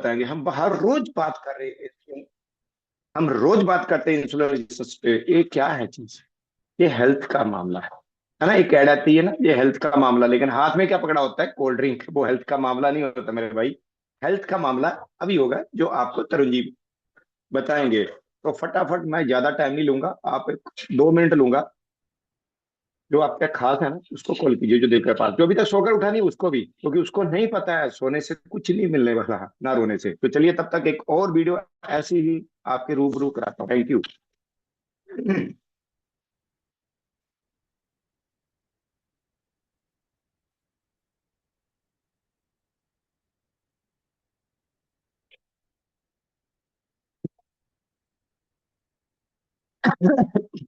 बताएंगे। हम हर रोज बात कर रहे हैं, हम रोज बात करते हैं इंसुलिन रेजिस्टेंस पे। ये क्या है चीज? ये हेल्थ का मामला है ना? एक ऐड आती है ना, ये हेल्थ का मामला, लेकिन हाथ में क्या पकड़ा होता है? Cold drink. वो हेल्थ का मामला नहीं होता मेरे भाई। हेल्थ का मामला अभी होगा जो आपको तरुण जी बताएंगे। तो फटाफट, मैं ज्यादा टाइम नहीं लूंगा, आप 2 मिनट लूंगा। जो आपका खास है ना, उसको कॉल कीजिए, जो देख रहे पास, जो अभी तक सोकर उठा नहीं उसको भी, क्योंकि उसको नहीं पता है सोने से कुछ नहीं मिलने वाला है, ना रोने से। तो चलिए, तब तक एक और वीडियो ऐसी ही आपके रूबरू कराता हूँ। Thank you.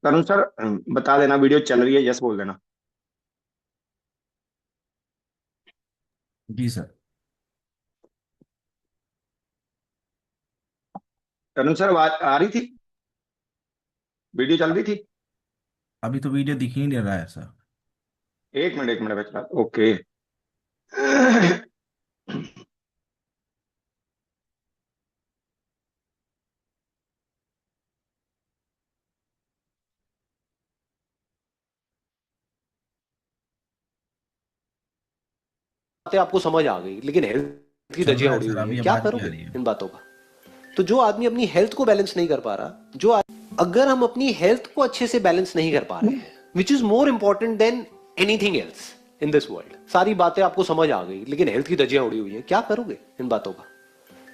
तरुण सर, बता देना वीडियो चल रही है, यस बोल देना। जी सर। तरुण सर, आवाज आ रही थी? वीडियो चल रही थी? अभी तो वीडियो दिख ही नहीं रहा है सर। एक मिनट, एक मिनट बचा, ओके। बातें आपको समझ आ गई, लेकिन हेल्थ की चल रहा धज्जियां है उड़ी सर, हुई है, अभी क्या आवाज नहीं आ करोगे रही है। इन बातों का? तो जो आदमी अपनी हेल्थ को बैलेंस नहीं कर पा रहा, अगर हम अपनी हेल्थ को अच्छे से बैलेंस नहीं कर पा रहे हैं, which is more important than anything else in this world. सारी बातें आपको समझ आ गई, लेकिन हेल्थ की धज्जियां उड़ी हुई है, क्या करोगे इन बातों का?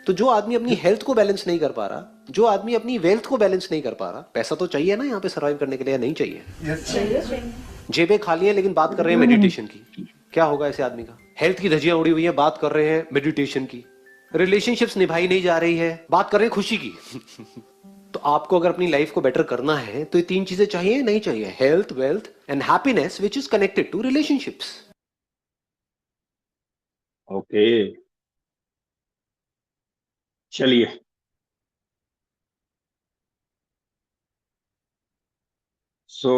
तो जो आदमी अपनी हेल्थ को बैलेंस नहीं कर पा रहा, जो आदमी अपनी वेल्थ को बैलेंस नहीं कर पा रहा, पैसा तो चाहिए ना यहाँ पे सर्वाइव करने के लिए, या नहीं चाहिए? जेबें खाली है, लेकिन बात कर रहे हैं मेडिटेशन की। क्या होगा ऐसे आदमी का? हेल्थ की धज्जियां उड़ी हुई है, बात कर रहे हैं मेडिटेशन की। रिलेशनशिप्स निभाई नहीं जा रही है, बात कर रहे हैं खुशी की। तो आपको अगर अपनी लाइफ को बेटर करना है तो ये तीन चीजें चाहिए, नहीं चाहिए? Health, wealth and happiness, which is connected to relationships. Okay, चलिए। सो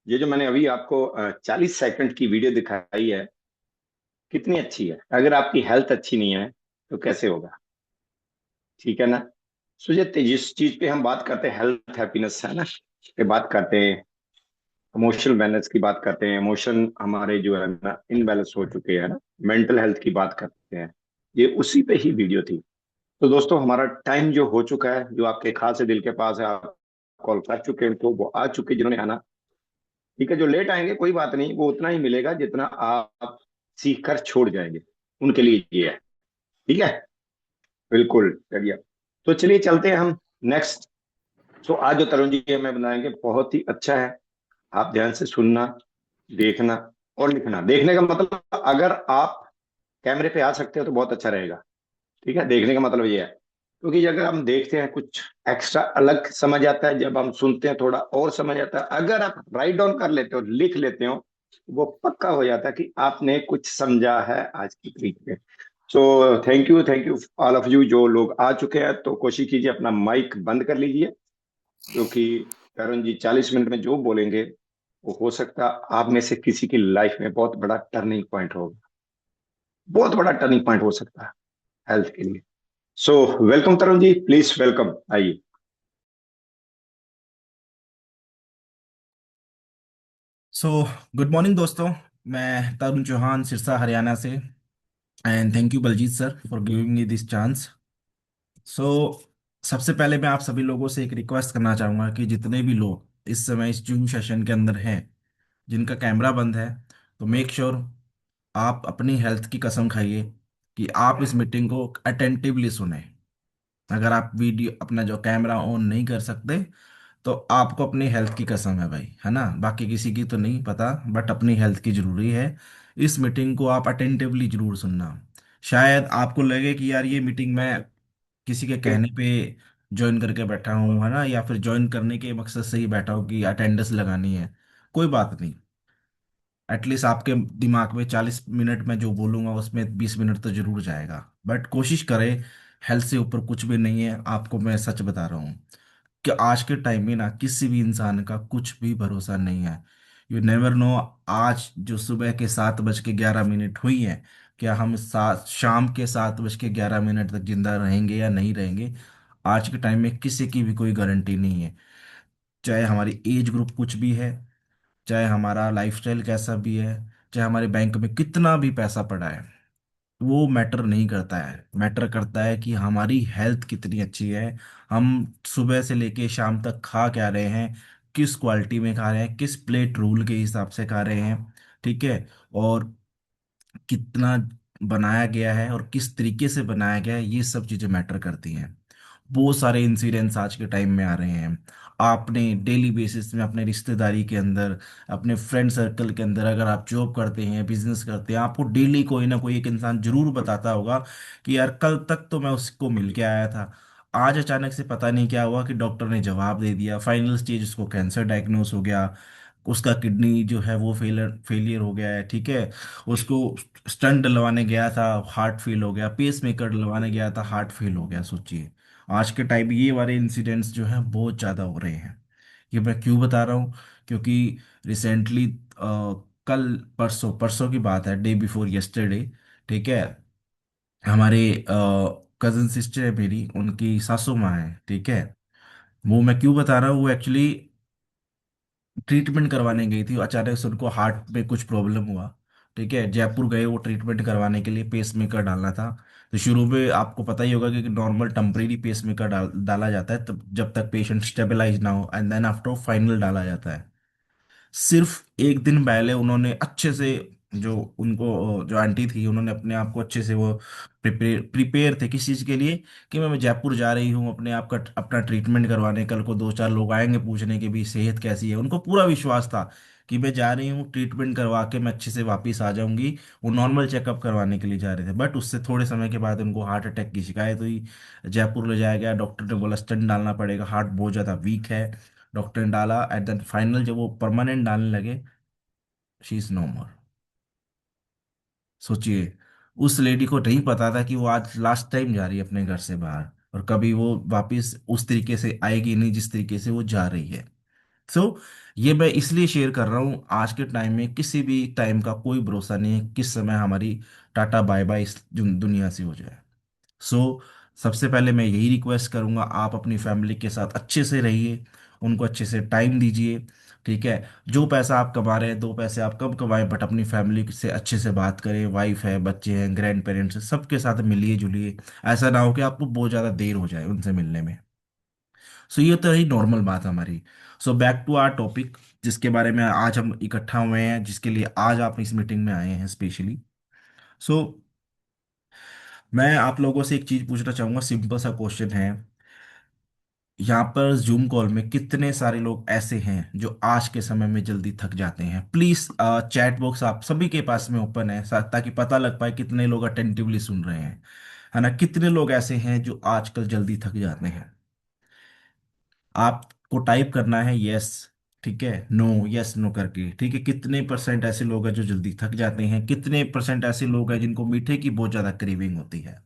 ये जो मैंने अभी आपको 40 सेकंड की वीडियो दिखाई है, कितनी अच्छी है? अगर आपकी हेल्थ अच्छी नहीं है तो कैसे होगा? ठीक है ना? सो ये जिस चीज पे हम बात करते हैं, हेल्थ हैप्पीनेस है ना, पे बात करते हैं, इमोशनल बैलेंस की बात करते हैं, इमोशन हमारे जो है ना इनबैलेंस हो चुके हैं ना, मेंटल हेल्थ की बात करते हैं। ये उसी पे ही वीडियो थी। तो दोस्तों, हमारा टाइम जो हो चुका है, जो आपके खास से दिल के पास है, आप कॉल कर चुके हैं, तो वो आ चुके जिन्होंने आना। ठीक है, जो लेट आएंगे कोई बात नहीं, वो उतना ही मिलेगा जितना आप सीख कर छोड़ जाएंगे, उनके लिए ये है। ठीक है, बिल्कुल, चलिए। तो चलिए चलते हैं हम नेक्स्ट। सो आज जो तरुण जी हमें बनाएंगे बहुत ही अच्छा है। आप ध्यान से सुनना, देखना और लिखना। देखने का मतलब, अगर आप कैमरे पे आ सकते हो तो बहुत अच्छा रहेगा। ठीक है, देखने का मतलब ये है, क्योंकि अगर हम देखते हैं कुछ एक्स्ट्रा अलग समझ आता है, जब हम सुनते हैं थोड़ा और समझ आता है। अगर आप राइट डाउन कर लेते हो, लिख लेते हो, वो पक्का हो जाता है कि आपने कुछ समझा है आज की तरीक में। So thank you all of you जो लोग आ चुके हैं। तो कोशिश कीजिए अपना माइक बंद कर लीजिए, क्योंकि करण जी 40 मिनट में जो बोलेंगे, वो हो सकता है आप में से किसी की लाइफ में बहुत बड़ा टर्निंग पॉइंट होगा, बहुत बड़ा टर्निंग पॉइंट हो सकता है हेल्थ के लिए। So welcome Tarun ji, please welcome, आइए। सो गुड मॉर्निंग दोस्तों। मैं तरुण चौहान, सिरसा हरियाणा से। And thank you Baljeet sir for giving me this chance. So सबसे पहले मैं आप सभी लोगों से एक रिक्वेस्ट करना चाहूँगा कि जितने भी लोग इस समय इस जूम सेशन के अंदर हैं, जिनका कैमरा बंद है, तो मेक श्योर आप अपनी हेल्थ की कसम खाइए कि आप इस मीटिंग को अटेंटिवली सुने। अगर आप वीडियो अपना जो कैमरा ऑन नहीं कर सकते, तो आपको अपनी हेल्थ की कसम है भाई, है ना? बाकी किसी की तो नहीं पता, बट अपनी हेल्थ की जरूरी है। इस मीटिंग को आप अटेंटिवली जरूर सुनना। शायद आपको लगे कि यार ये मीटिंग मैं किसी के कहने पे ज्वाइन करके बैठा हूँ, है ना, या फिर ज्वाइन करने के मकसद से ही बैठा हूँ कि अटेंडेंस लगानी है। कोई बात नहीं, एटलीस्ट आपके दिमाग में 40 मिनट में जो बोलूंगा उसमें 20 मिनट तो जरूर जाएगा। बट कोशिश करें, हेल्थ से ऊपर कुछ भी नहीं है, आपको मैं सच बता रहा हूँ कि आज के टाइम में ना किसी भी इंसान का कुछ भी भरोसा नहीं है। यू नेवर नो, आज जो सुबह के 7:11 हुई है, क्या हम शाम के 7:11 तक जिंदा रहेंगे या नहीं रहेंगे, आज के टाइम में किसी की भी कोई गारंटी नहीं है। चाहे हमारी एज ग्रुप कुछ भी है, चाहे हमारा लाइफस्टाइल कैसा भी है, चाहे हमारे बैंक में कितना भी पैसा पड़ा है, वो मैटर नहीं करता है। मैटर करता है कि हमारी हेल्थ कितनी अच्छी है, हम सुबह से लेके शाम तक खा क्या रहे हैं, किस क्वालिटी में खा रहे हैं, किस प्लेट रूल के हिसाब से खा रहे हैं, ठीक है, और कितना बनाया गया है और किस तरीके से बनाया गया है, ये सब चीजें मैटर करती हैं। बहुत सारे इंसिडेंट्स आज के टाइम में आ रहे हैं। आपने डेली बेसिस में अपने रिश्तेदारी के अंदर, अपने फ्रेंड सर्कल के अंदर, अगर आप जॉब करते हैं, बिजनेस करते हैं, आपको डेली कोई ना कोई एक इंसान जरूर बताता होगा कि यार कल तक तो मैं उसको मिल के आया था, आज अचानक से पता नहीं क्या हुआ कि डॉक्टर ने जवाब दे दिया, फाइनल स्टेज उसको कैंसर डायग्नोस हो गया, उसका किडनी जो है वो फेलियर हो गया है, ठीक है, उसको स्टंट डलवाने गया था, हार्ट फेल हो गया, पेस मेकर डलवाने गया था, हार्ट फेल हो गया। सोचिए, आज के टाइम ये वाले इंसिडेंट्स जो हैं बहुत ज़्यादा हो रहे हैं। ये मैं क्यों बता रहा हूँ? क्योंकि रिसेंटली, कल परसों परसों की बात है, डे बिफोर यस्टरडे, ठीक है, हमारे कजन सिस्टर है मेरी, उनकी सासू माँ है, ठीक है। वो मैं क्यों बता रहा हूँ, वो एक्चुअली ट्रीटमेंट करवाने गई थी, अचानक से उनको हार्ट में कुछ प्रॉब्लम हुआ, ठीक है, जयपुर गए वो ट्रीटमेंट करवाने के लिए, पेस मेकर डालना था। तो शुरू में आपको पता ही होगा कि नॉर्मल टेम्परेरी पेस मेकर डाला जाता है, तब जब तक पेशेंट स्टेबलाइज ना हो, एंड देन आफ्टर फाइनल डाला जाता है। सिर्फ एक दिन पहले उन्होंने अच्छे से, जो उनको जो आंटी थी, उन्होंने अपने आप को अच्छे से वो प्रिपेयर प्रिपेयर थे किस चीज़ के लिए, कि मैं जयपुर जा रही हूँ अपने आप का अपना ट्रीटमेंट करवाने, कल को 2-4 लोग आएंगे पूछने की भी सेहत कैसी है। उनको पूरा विश्वास था कि मैं जा रही हूँ ट्रीटमेंट करवा के मैं अच्छे से वापस आ जाऊंगी। वो नॉर्मल चेकअप करवाने के लिए जा रहे थे, बट उससे थोड़े समय के बाद उनको हार्ट अटैक की शिकायत हुई। जयपुर ले जाया गया, डॉक्टर ने बोला स्टेंट डालना पड़ेगा, हार्ट बहुत ज़्यादा वीक है। डॉक्टर ने डाला, एट द फाइनल जब वो परमानेंट डालने लगे, शी इज नो मोर। सोचिए, उस लेडी को नहीं पता था कि वो आज लास्ट टाइम जा रही है अपने घर से बाहर, और कभी वो वापस उस तरीके से आएगी नहीं जिस तरीके से वो जा रही है। सो ये मैं इसलिए शेयर कर रहा हूँ, आज के टाइम में किसी भी टाइम का कोई भरोसा नहीं है, किस समय हमारी टाटा बाय बाय इस दुनिया से हो जाए। सो सबसे पहले मैं यही रिक्वेस्ट करूंगा, आप अपनी फैमिली के साथ अच्छे से रहिए, उनको अच्छे से टाइम दीजिए, ठीक है। जो पैसा आप कमा रहे हैं, 2 पैसे आप कम कमाएं, बट अपनी फैमिली से अच्छे से बात करें, वाइफ है, बच्चे हैं, ग्रैंड पेरेंट्स हैं, सबके साथ मिलिए जुलिए। ऐसा ना हो कि आपको बहुत ज़्यादा देर हो जाए उनसे मिलने में। सो ये तो रही नॉर्मल बात हमारी। So back to our topic, जिसके बारे में आज हम इकट्ठा हुए हैं, जिसके लिए आज आप इस मीटिंग में आए हैं स्पेशली। सो मैं आप लोगों से एक चीज पूछना चाहूंगा, सिंपल सा क्वेश्चन है। यहाँ पर जूम कॉल में कितने सारे लोग ऐसे हैं जो आज के समय में जल्दी थक जाते हैं? प्लीज चैट बॉक्स आप सभी के पास में ओपन है, ताकि पता लग पाए कितने लोग अटेंटिवली सुन रहे हैं, है ना। कितने लोग ऐसे हैं जो आजकल जल्दी थक जाते हैं? आपको टाइप करना है यस, ठीक है, नो, यस नो करके, ठीक है। कितने परसेंट ऐसे लोग हैं जो जल्दी थक जाते हैं? कितने परसेंट ऐसे लोग हैं जिनको मीठे की बहुत ज्यादा क्रेविंग होती है?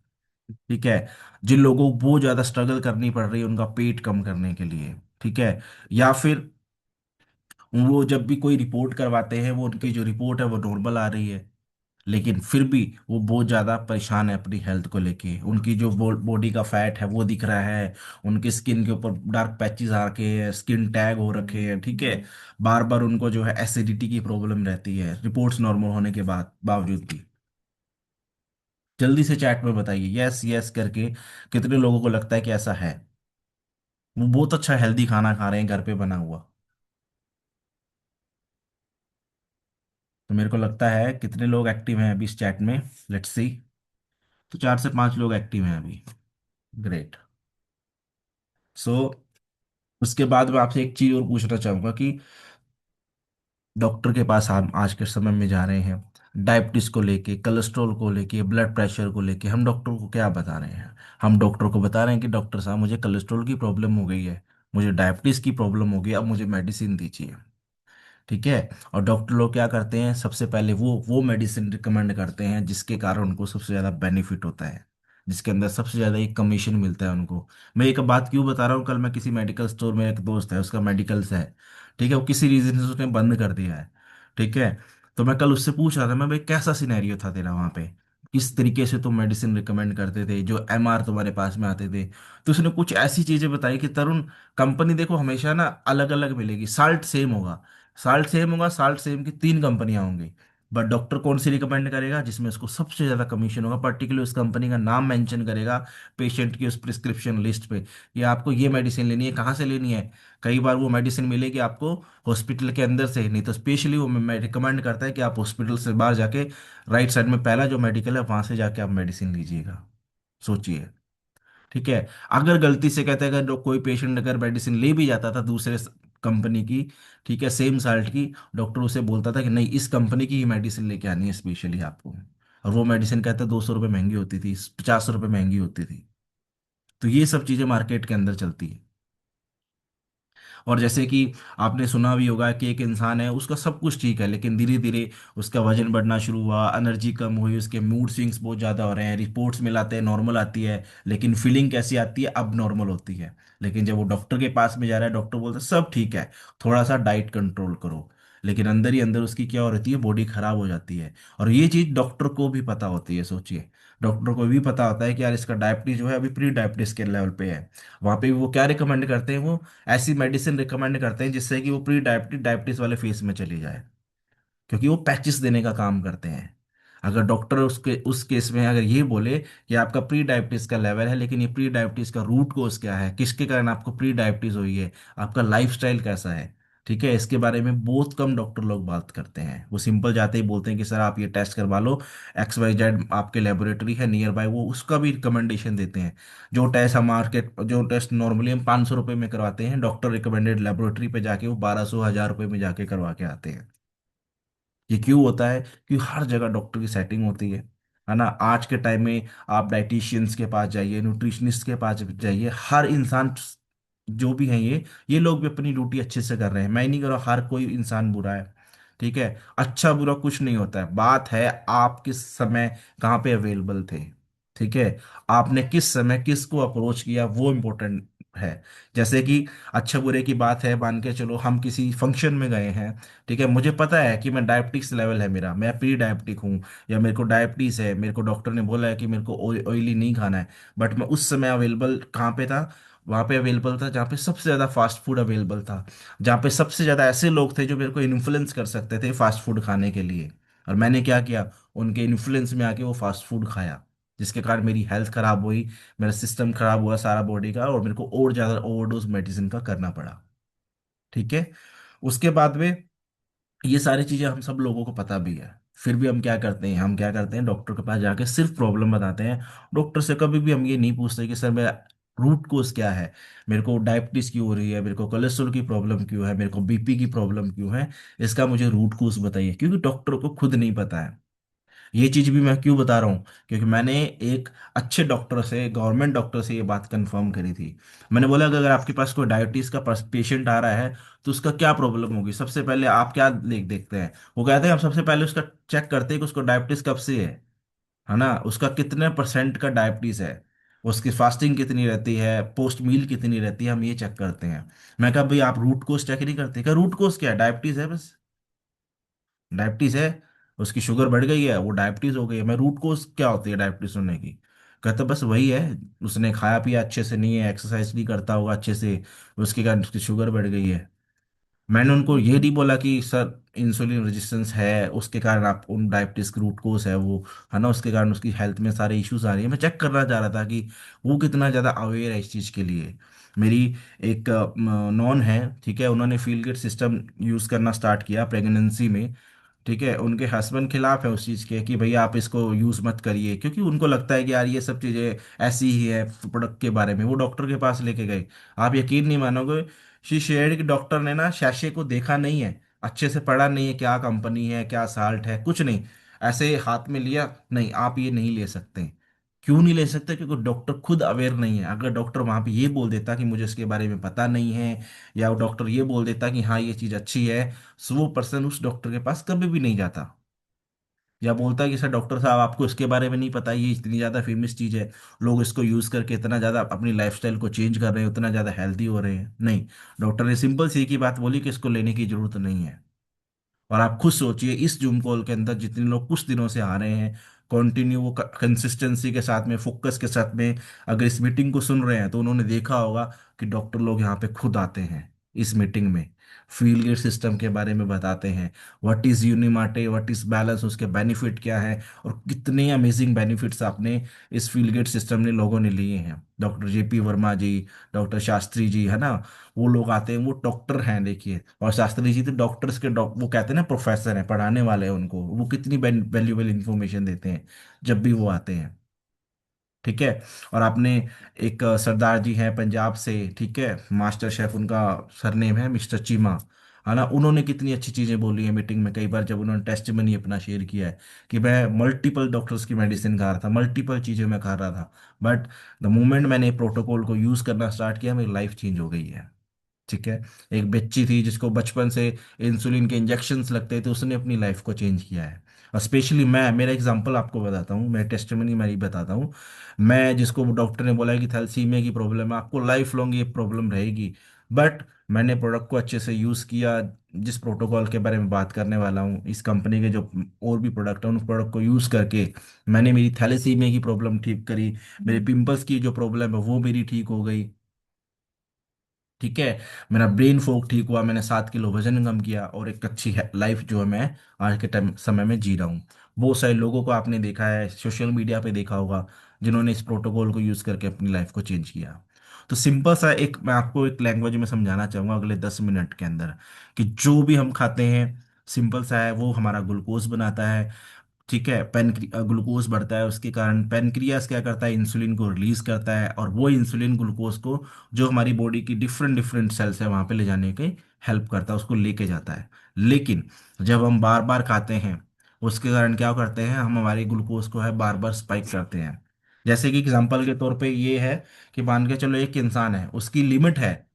ठीक है, जिन लोगों को बहुत ज्यादा स्ट्रगल करनी पड़ रही है उनका पेट कम करने के लिए, ठीक है, या फिर वो जब भी कोई रिपोर्ट करवाते हैं, वो उनकी जो रिपोर्ट है वो नॉर्मल आ रही है, लेकिन फिर भी वो बहुत ज्यादा परेशान है अपनी हेल्थ को लेके, उनकी जो बॉडी का फैट है वो दिख रहा है, उनकी स्किन के ऊपर डार्क पैचेस आ रखे हैं, स्किन टैग हो रखे हैं, ठीक है, बार बार उनको जो है एसिडिटी की प्रॉब्लम रहती है रिपोर्ट्स नॉर्मल होने के बावजूद भी। जल्दी से चैट में बताइए यस यस करके, कितने लोगों को लगता है कि ऐसा है, वो बहुत अच्छा हेल्दी खाना खा रहे हैं घर पे बना हुआ? तो मेरे को लगता है कितने लोग एक्टिव हैं अभी इस चैट में, लेट्स सी। तो 4 से 5 लोग एक्टिव हैं अभी, ग्रेट। सो उसके बाद मैं आपसे एक चीज और पूछना चाहूंगा कि डॉक्टर के पास हम आज के समय में जा रहे हैं, डायबिटीज को लेके, कोलेस्ट्रॉल को लेके, ब्लड प्रेशर को लेके, हम डॉक्टर को क्या बता रहे हैं? हम डॉक्टर को बता रहे हैं कि डॉक्टर साहब मुझे कोलेस्ट्रॉल की प्रॉब्लम हो गई है, मुझे डायबिटीज की प्रॉब्लम हो गई, अब मुझे मेडिसिन दीजिए, ठीक है। और डॉक्टर लोग क्या करते हैं, सबसे पहले वो मेडिसिन रिकमेंड करते हैं जिसके कारण उनको सबसे ज़्यादा बेनिफिट होता है, जिसके अंदर सबसे ज़्यादा एक कमीशन मिलता है उनको। मैं एक बात क्यों बता रहा हूँ, कल मैं किसी मेडिकल स्टोर में, एक दोस्त है उसका मेडिकल्स है, ठीक है, वो किसी रीज़न से उसने बंद कर दिया है, ठीक है। तो मैं कल उससे पूछ रहा था, मैं भाई कैसा सिनेरियो था तेरा वहाँ पे? किस तरीके से तुम मेडिसिन रिकमेंड करते थे, जो एमआर तुम्हारे पास में आते थे। तो उसने कुछ ऐसी चीजें बताई कि तरुण, कंपनी देखो हमेशा ना अलग अलग मिलेगी, साल्ट सेम होगा, साल्ट सेम होगा, साल्ट सेम की तीन कंपनियां होंगी, बट डॉक्टर कौन सी रिकमेंड करेगा जिसमें उसको सबसे ज्यादा कमीशन होगा, पर्टिकुलर उस कंपनी का नाम मेंशन करेगा पेशेंट की उस प्रिस्क्रिप्शन लिस्ट पे, कि आपको ये मेडिसिन लेनी है, कहाँ से लेनी है। कई बार वो मेडिसिन मिलेगी आपको हॉस्पिटल के अंदर से, नहीं तो स्पेशली वो मैं रिकमेंड करता है कि आप हॉस्पिटल से बाहर जाके राइट साइड में पहला जो मेडिकल है वहां से जाके आप मेडिसिन लीजिएगा। सोचिए, ठीक है। अगर गलती से कहते हैं, अगर कोई पेशेंट अगर मेडिसिन ले भी जाता था दूसरे कंपनी की, ठीक है, सेम साल्ट की, डॉक्टर उसे बोलता था कि नहीं, इस कंपनी की ही मेडिसिन लेके आनी है स्पेशली आपको। और वो मेडिसिन कहते हैं 200 रुपये महंगी होती थी, 50 रुपये महंगी होती थी। तो ये सब चीजें मार्केट के अंदर चलती है। और जैसे कि आपने सुना भी होगा कि एक इंसान है, उसका सब कुछ ठीक है, लेकिन धीरे धीरे उसका वजन बढ़ना शुरू हुआ, एनर्जी कम हुई, उसके मूड स्विंग्स बहुत ज़्यादा हो रहे हैं, रिपोर्ट्स में लाते हैं नॉर्मल आती है, लेकिन फीलिंग कैसी आती है, अब नॉर्मल होती है। लेकिन जब वो डॉक्टर के पास में जा रहा है, डॉक्टर बोलता है सब ठीक है, थोड़ा सा डाइट कंट्रोल करो, लेकिन अंदर ही अंदर उसकी क्या हो रहती है, बॉडी खराब हो जाती है। और ये चीज़ डॉक्टर को भी पता होती है, सोचिए, डॉक्टर को भी पता होता है कि यार इसका डायबिटीज जो है अभी प्री डायबिटीज के लेवल पे है। वहाँ पे भी वो क्या रिकमेंड करते हैं, वो ऐसी मेडिसिन रिकमेंड करते हैं जिससे कि वो प्री डायबिटीज डायबिटीज वाले फेस में चली जाए, क्योंकि वो पैचेस देने का काम करते हैं। अगर डॉक्टर उसके उस केस में अगर ये बोले कि आपका प्री डायबिटीज का लेवल है, लेकिन ये प्री डायबिटीज का रूट कोज क्या है, किसके कारण आपको प्री डायबिटीज हुई है, आपका लाइफस्टाइल कैसा है, ठीक है, इसके बारे में बहुत कम डॉक्टर लोग बात करते हैं। वो सिंपल जाते ही बोलते हैं कि सर आप ये टेस्ट करवा लो, XYZ आपके लेबोरेटरी है नियर बाय, वो उसका भी रिकमेंडेशन देते हैं। जो टेस्ट नॉर्मली हम 500 रुपये में करवाते हैं, डॉक्टर रिकमेंडेड लेबोरेटरी पे जाके वो 1200 1000 रुपये में जाके करवा के आते हैं। ये क्यों होता है? क्योंकि हर जगह डॉक्टर की सेटिंग होती है ना। आज के टाइम में आप डाइटिशियंस के पास जाइए, न्यूट्रिशनिस्ट के पास जाइए, हर इंसान जो भी है, ये लोग भी अपनी ड्यूटी अच्छे से कर रहे हैं। मैं नहीं कह रहा हर कोई इंसान बुरा है, ठीक है, अच्छा बुरा कुछ नहीं होता है, बात है आप किस समय कहाँ पे अवेलेबल थे, ठीक है, आपने किस समय किसको अप्रोच किया, वो इम्पोर्टेंट है। जैसे कि अच्छा बुरे की बात है, मान के चलो हम किसी फंक्शन में गए हैं, ठीक है, मुझे पता है कि मैं डायबिटिक्स लेवल है मेरा, मैं प्री डायबिटिक हूँ, या मेरे को डायबिटीज है, मेरे को डॉक्टर ने बोला है कि मेरे को ऑयली नहीं खाना है, बट मैं उस समय अवेलेबल कहाँ पे था, वहाँ पे अवेलेबल था जहाँ पे सबसे ज़्यादा फास्ट फूड अवेलेबल था, जहाँ पे सबसे ज़्यादा ऐसे लोग थे जो मेरे को इन्फ्लुएंस कर सकते थे फास्ट फूड खाने के लिए। और मैंने क्या किया, उनके इन्फ्लुएंस में आके वो फास्ट फूड खाया, जिसके कारण मेरी हेल्थ खराब हुई, मेरा सिस्टम खराब हुआ सारा बॉडी का, और मेरे को और ज़्यादा ओवरडोज मेडिसिन का करना पड़ा, ठीक है। उसके बाद में ये सारी चीजें हम सब लोगों को पता भी है, फिर भी हम क्या करते हैं, हम क्या करते हैं, डॉक्टर के पास जाके सिर्फ प्रॉब्लम बताते हैं। डॉक्टर से कभी भी हम ये नहीं पूछते कि सर मेरा रूट कोज क्या है, मेरे को डायबिटीज क्यों हो रही है, मेरे को कोलेस्ट्रॉल की प्रॉब्लम क्यों है, मेरे को बीपी की प्रॉब्लम क्यों है, इसका मुझे रूट कोज बताइए, क्योंकि डॉक्टर को खुद नहीं पता है। ये चीज भी मैं क्यों बता रहा हूँ, क्योंकि मैंने एक अच्छे डॉक्टर से, गवर्नमेंट डॉक्टर से ये बात कंफर्म करी थी। मैंने बोला कि अगर आपके पास कोई डायबिटीज का पेशेंट आ रहा है तो उसका क्या प्रॉब्लम होगी, सबसे पहले आप क्या देखते हैं। वो कहते हैं हम सबसे पहले उसका चेक करते हैं कि उसको डायबिटीज कब से है ना, उसका कितने परसेंट का डायबिटीज है, उसकी फास्टिंग कितनी रहती है, पोस्ट मील कितनी रहती है, हम ये चेक करते हैं। मैं कहा भाई आप रूट कोज चेक नहीं करते? क्या रूट कोज क्या है, डायबिटीज है बस, डायबिटीज है, उसकी शुगर बढ़ गई है, वो डायबिटीज हो गई है। मैं रूट कोज क्या होती है डायबिटीज होने की? कहता बस वही है, उसने खाया पिया अच्छे से नहीं है, एक्सरसाइज नहीं करता होगा अच्छे से, उसके कारण उसकी शुगर बढ़ गई है। मैंने उनको ये नहीं बोला कि सर इंसुलिन रेजिस्टेंस है उसके कारण आप उन डायबिटीज की रूट कोज है वो, है ना, उसके कारण उसकी हेल्थ में सारे इश्यूज आ रही है। मैं चेक करना चाह रहा था कि वो कितना ज़्यादा अवेयर है इस चीज़ के लिए। मेरी एक नॉन है, ठीक है, उन्होंने फील गुड सिस्टम यूज़ करना स्टार्ट किया प्रेगनेंसी में, ठीक है, उनके हस्बैंड खिलाफ है उस चीज़ के कि भैया आप इसको यूज़ मत करिए, क्योंकि उनको लगता है कि यार ये सब चीज़ें ऐसी ही है प्रोडक्ट के बारे में। वो डॉक्टर के पास लेके गए, आप यकीन नहीं मानोगे, शी शेयर्ड कि डॉक्टर ने ना शैशे को देखा नहीं है, अच्छे से पढ़ा नहीं है, क्या कंपनी है क्या साल्ट है, कुछ नहीं, ऐसे हाथ में लिया, नहीं आप ये नहीं ले सकते। क्यों नहीं ले सकते? क्योंकि डॉक्टर खुद अवेयर नहीं है। अगर डॉक्टर वहां पे ये बोल देता कि मुझे इसके बारे में पता नहीं है, या वो डॉक्टर ये बोल देता कि हाँ ये चीज़ अच्छी है, सो वो पर्सन उस डॉक्टर के पास कभी भी नहीं जाता। या बोलता है कि सर डॉक्टर साहब आपको इसके बारे में नहीं पता, ये इतनी ज़्यादा फेमस चीज़ है, लोग इसको यूज़ करके इतना ज़्यादा अपनी लाइफस्टाइल को चेंज कर रहे हैं, उतना ज़्यादा हेल्दी हो रहे हैं। नहीं, डॉक्टर ने सिंपल सी एक ही बात बोली कि इसको लेने की ज़रूरत नहीं है। और आप खुद सोचिए इस जूम कॉल के अंदर जितने लोग कुछ दिनों से आ रहे हैं, कंटिन्यू वो कंसिस्टेंसी के साथ में, फोकस के साथ में अगर इस मीटिंग को सुन रहे हैं, तो उन्होंने देखा होगा कि डॉक्टर लोग यहाँ पे खुद आते हैं इस मीटिंग में, फील गेट सिस्टम के बारे में बताते हैं, what is Unimate, what is balance, उसके बेनिफिट क्या है, और कितने अमेजिंग बेनिफिट्स आपने इस फील गेट सिस्टम ने लोगों ने लिए हैं। डॉक्टर जेपी वर्मा जी, डॉक्टर शास्त्री जी, है ना, वो लोग आते हैं, वो डॉक्टर हैं देखिए। और शास्त्री जी तो डॉक्टर्स के वो कहते हैं ना प्रोफेसर हैं, पढ़ाने वाले हैं उनको, वो कितनी वैल्यूएबल इंफॉर्मेशन देते हैं जब भी वो आते हैं। ठीक है। और आपने एक सरदार जी हैं पंजाब से, ठीक है, मास्टर शेफ उनका सरनेम है, मिस्टर चीमा, है ना, उन्होंने कितनी अच्छी चीजें बोली है मीटिंग में, कई बार जब उन्होंने टेस्टिमनी अपना शेयर किया है कि मैं मल्टीपल डॉक्टर्स की मेडिसिन खा रहा था, मल्टीपल चीजें मैं खा रहा था, बट द मोमेंट मैंने प्रोटोकॉल को यूज करना स्टार्ट किया, मेरी लाइफ चेंज हो गई है। ठीक है। एक बच्ची थी जिसको बचपन से इंसुलिन के इंजेक्शंस लगते थे, उसने अपनी लाइफ को चेंज किया है। और स्पेशली मैं, मेरा एग्जांपल आपको बताता हूँ, मेरे टेस्टिमनी मेरी बताता हूँ। मैं, जिसको डॉक्टर ने बोला है कि थैलेसीमिया की प्रॉब्लम है, आपको लाइफ लॉन्ग ये प्रॉब्लम रहेगी, बट मैंने प्रोडक्ट को अच्छे से यूज़ किया। जिस प्रोटोकॉल के बारे में बात करने वाला हूँ, इस कंपनी के जो और भी प्रोडक्ट हैं, उन प्रोडक्ट को यूज़ करके मैंने मेरी थैलेसीमिया की प्रॉब्लम ठीक करी, मेरे पिंपल्स की जो प्रॉब्लम है वो मेरी ठीक हो गई। ठीक है। मेरा ब्रेन फॉग ठीक हुआ, मैंने 7 किलो वजन कम किया, और एक अच्छी लाइफ जो है मैं आज के टाइम समय में जी रहा हूँ। बहुत सारे लोगों को आपने देखा है, सोशल मीडिया पे देखा होगा, जिन्होंने इस प्रोटोकॉल को यूज़ करके अपनी लाइफ को चेंज किया। तो सिंपल सा एक मैं आपको एक लैंग्वेज में समझाना चाहूँगा अगले 10 मिनट के अंदर, कि जो भी हम खाते हैं, सिंपल सा है, वो हमारा ग्लूकोज बनाता है। ठीक है। ग्लूकोज बढ़ता है, उसके कारण पेनक्रियास क्या करता है, इंसुलिन को रिलीज करता है, और वो इंसुलिन ग्लूकोज को जो हमारी बॉडी की डिफरेंट डिफरेंट सेल्स है वहां पे ले जाने के हेल्प करता है, उसको लेके जाता है। लेकिन जब हम बार बार खाते हैं, उसके कारण क्या करते हैं, हम हमारे ग्लूकोज को है बार बार स्पाइक करते हैं। जैसे कि एग्जाम्पल के तौर पे ये है कि मान के चलो एक इंसान है, उसकी लिमिट है,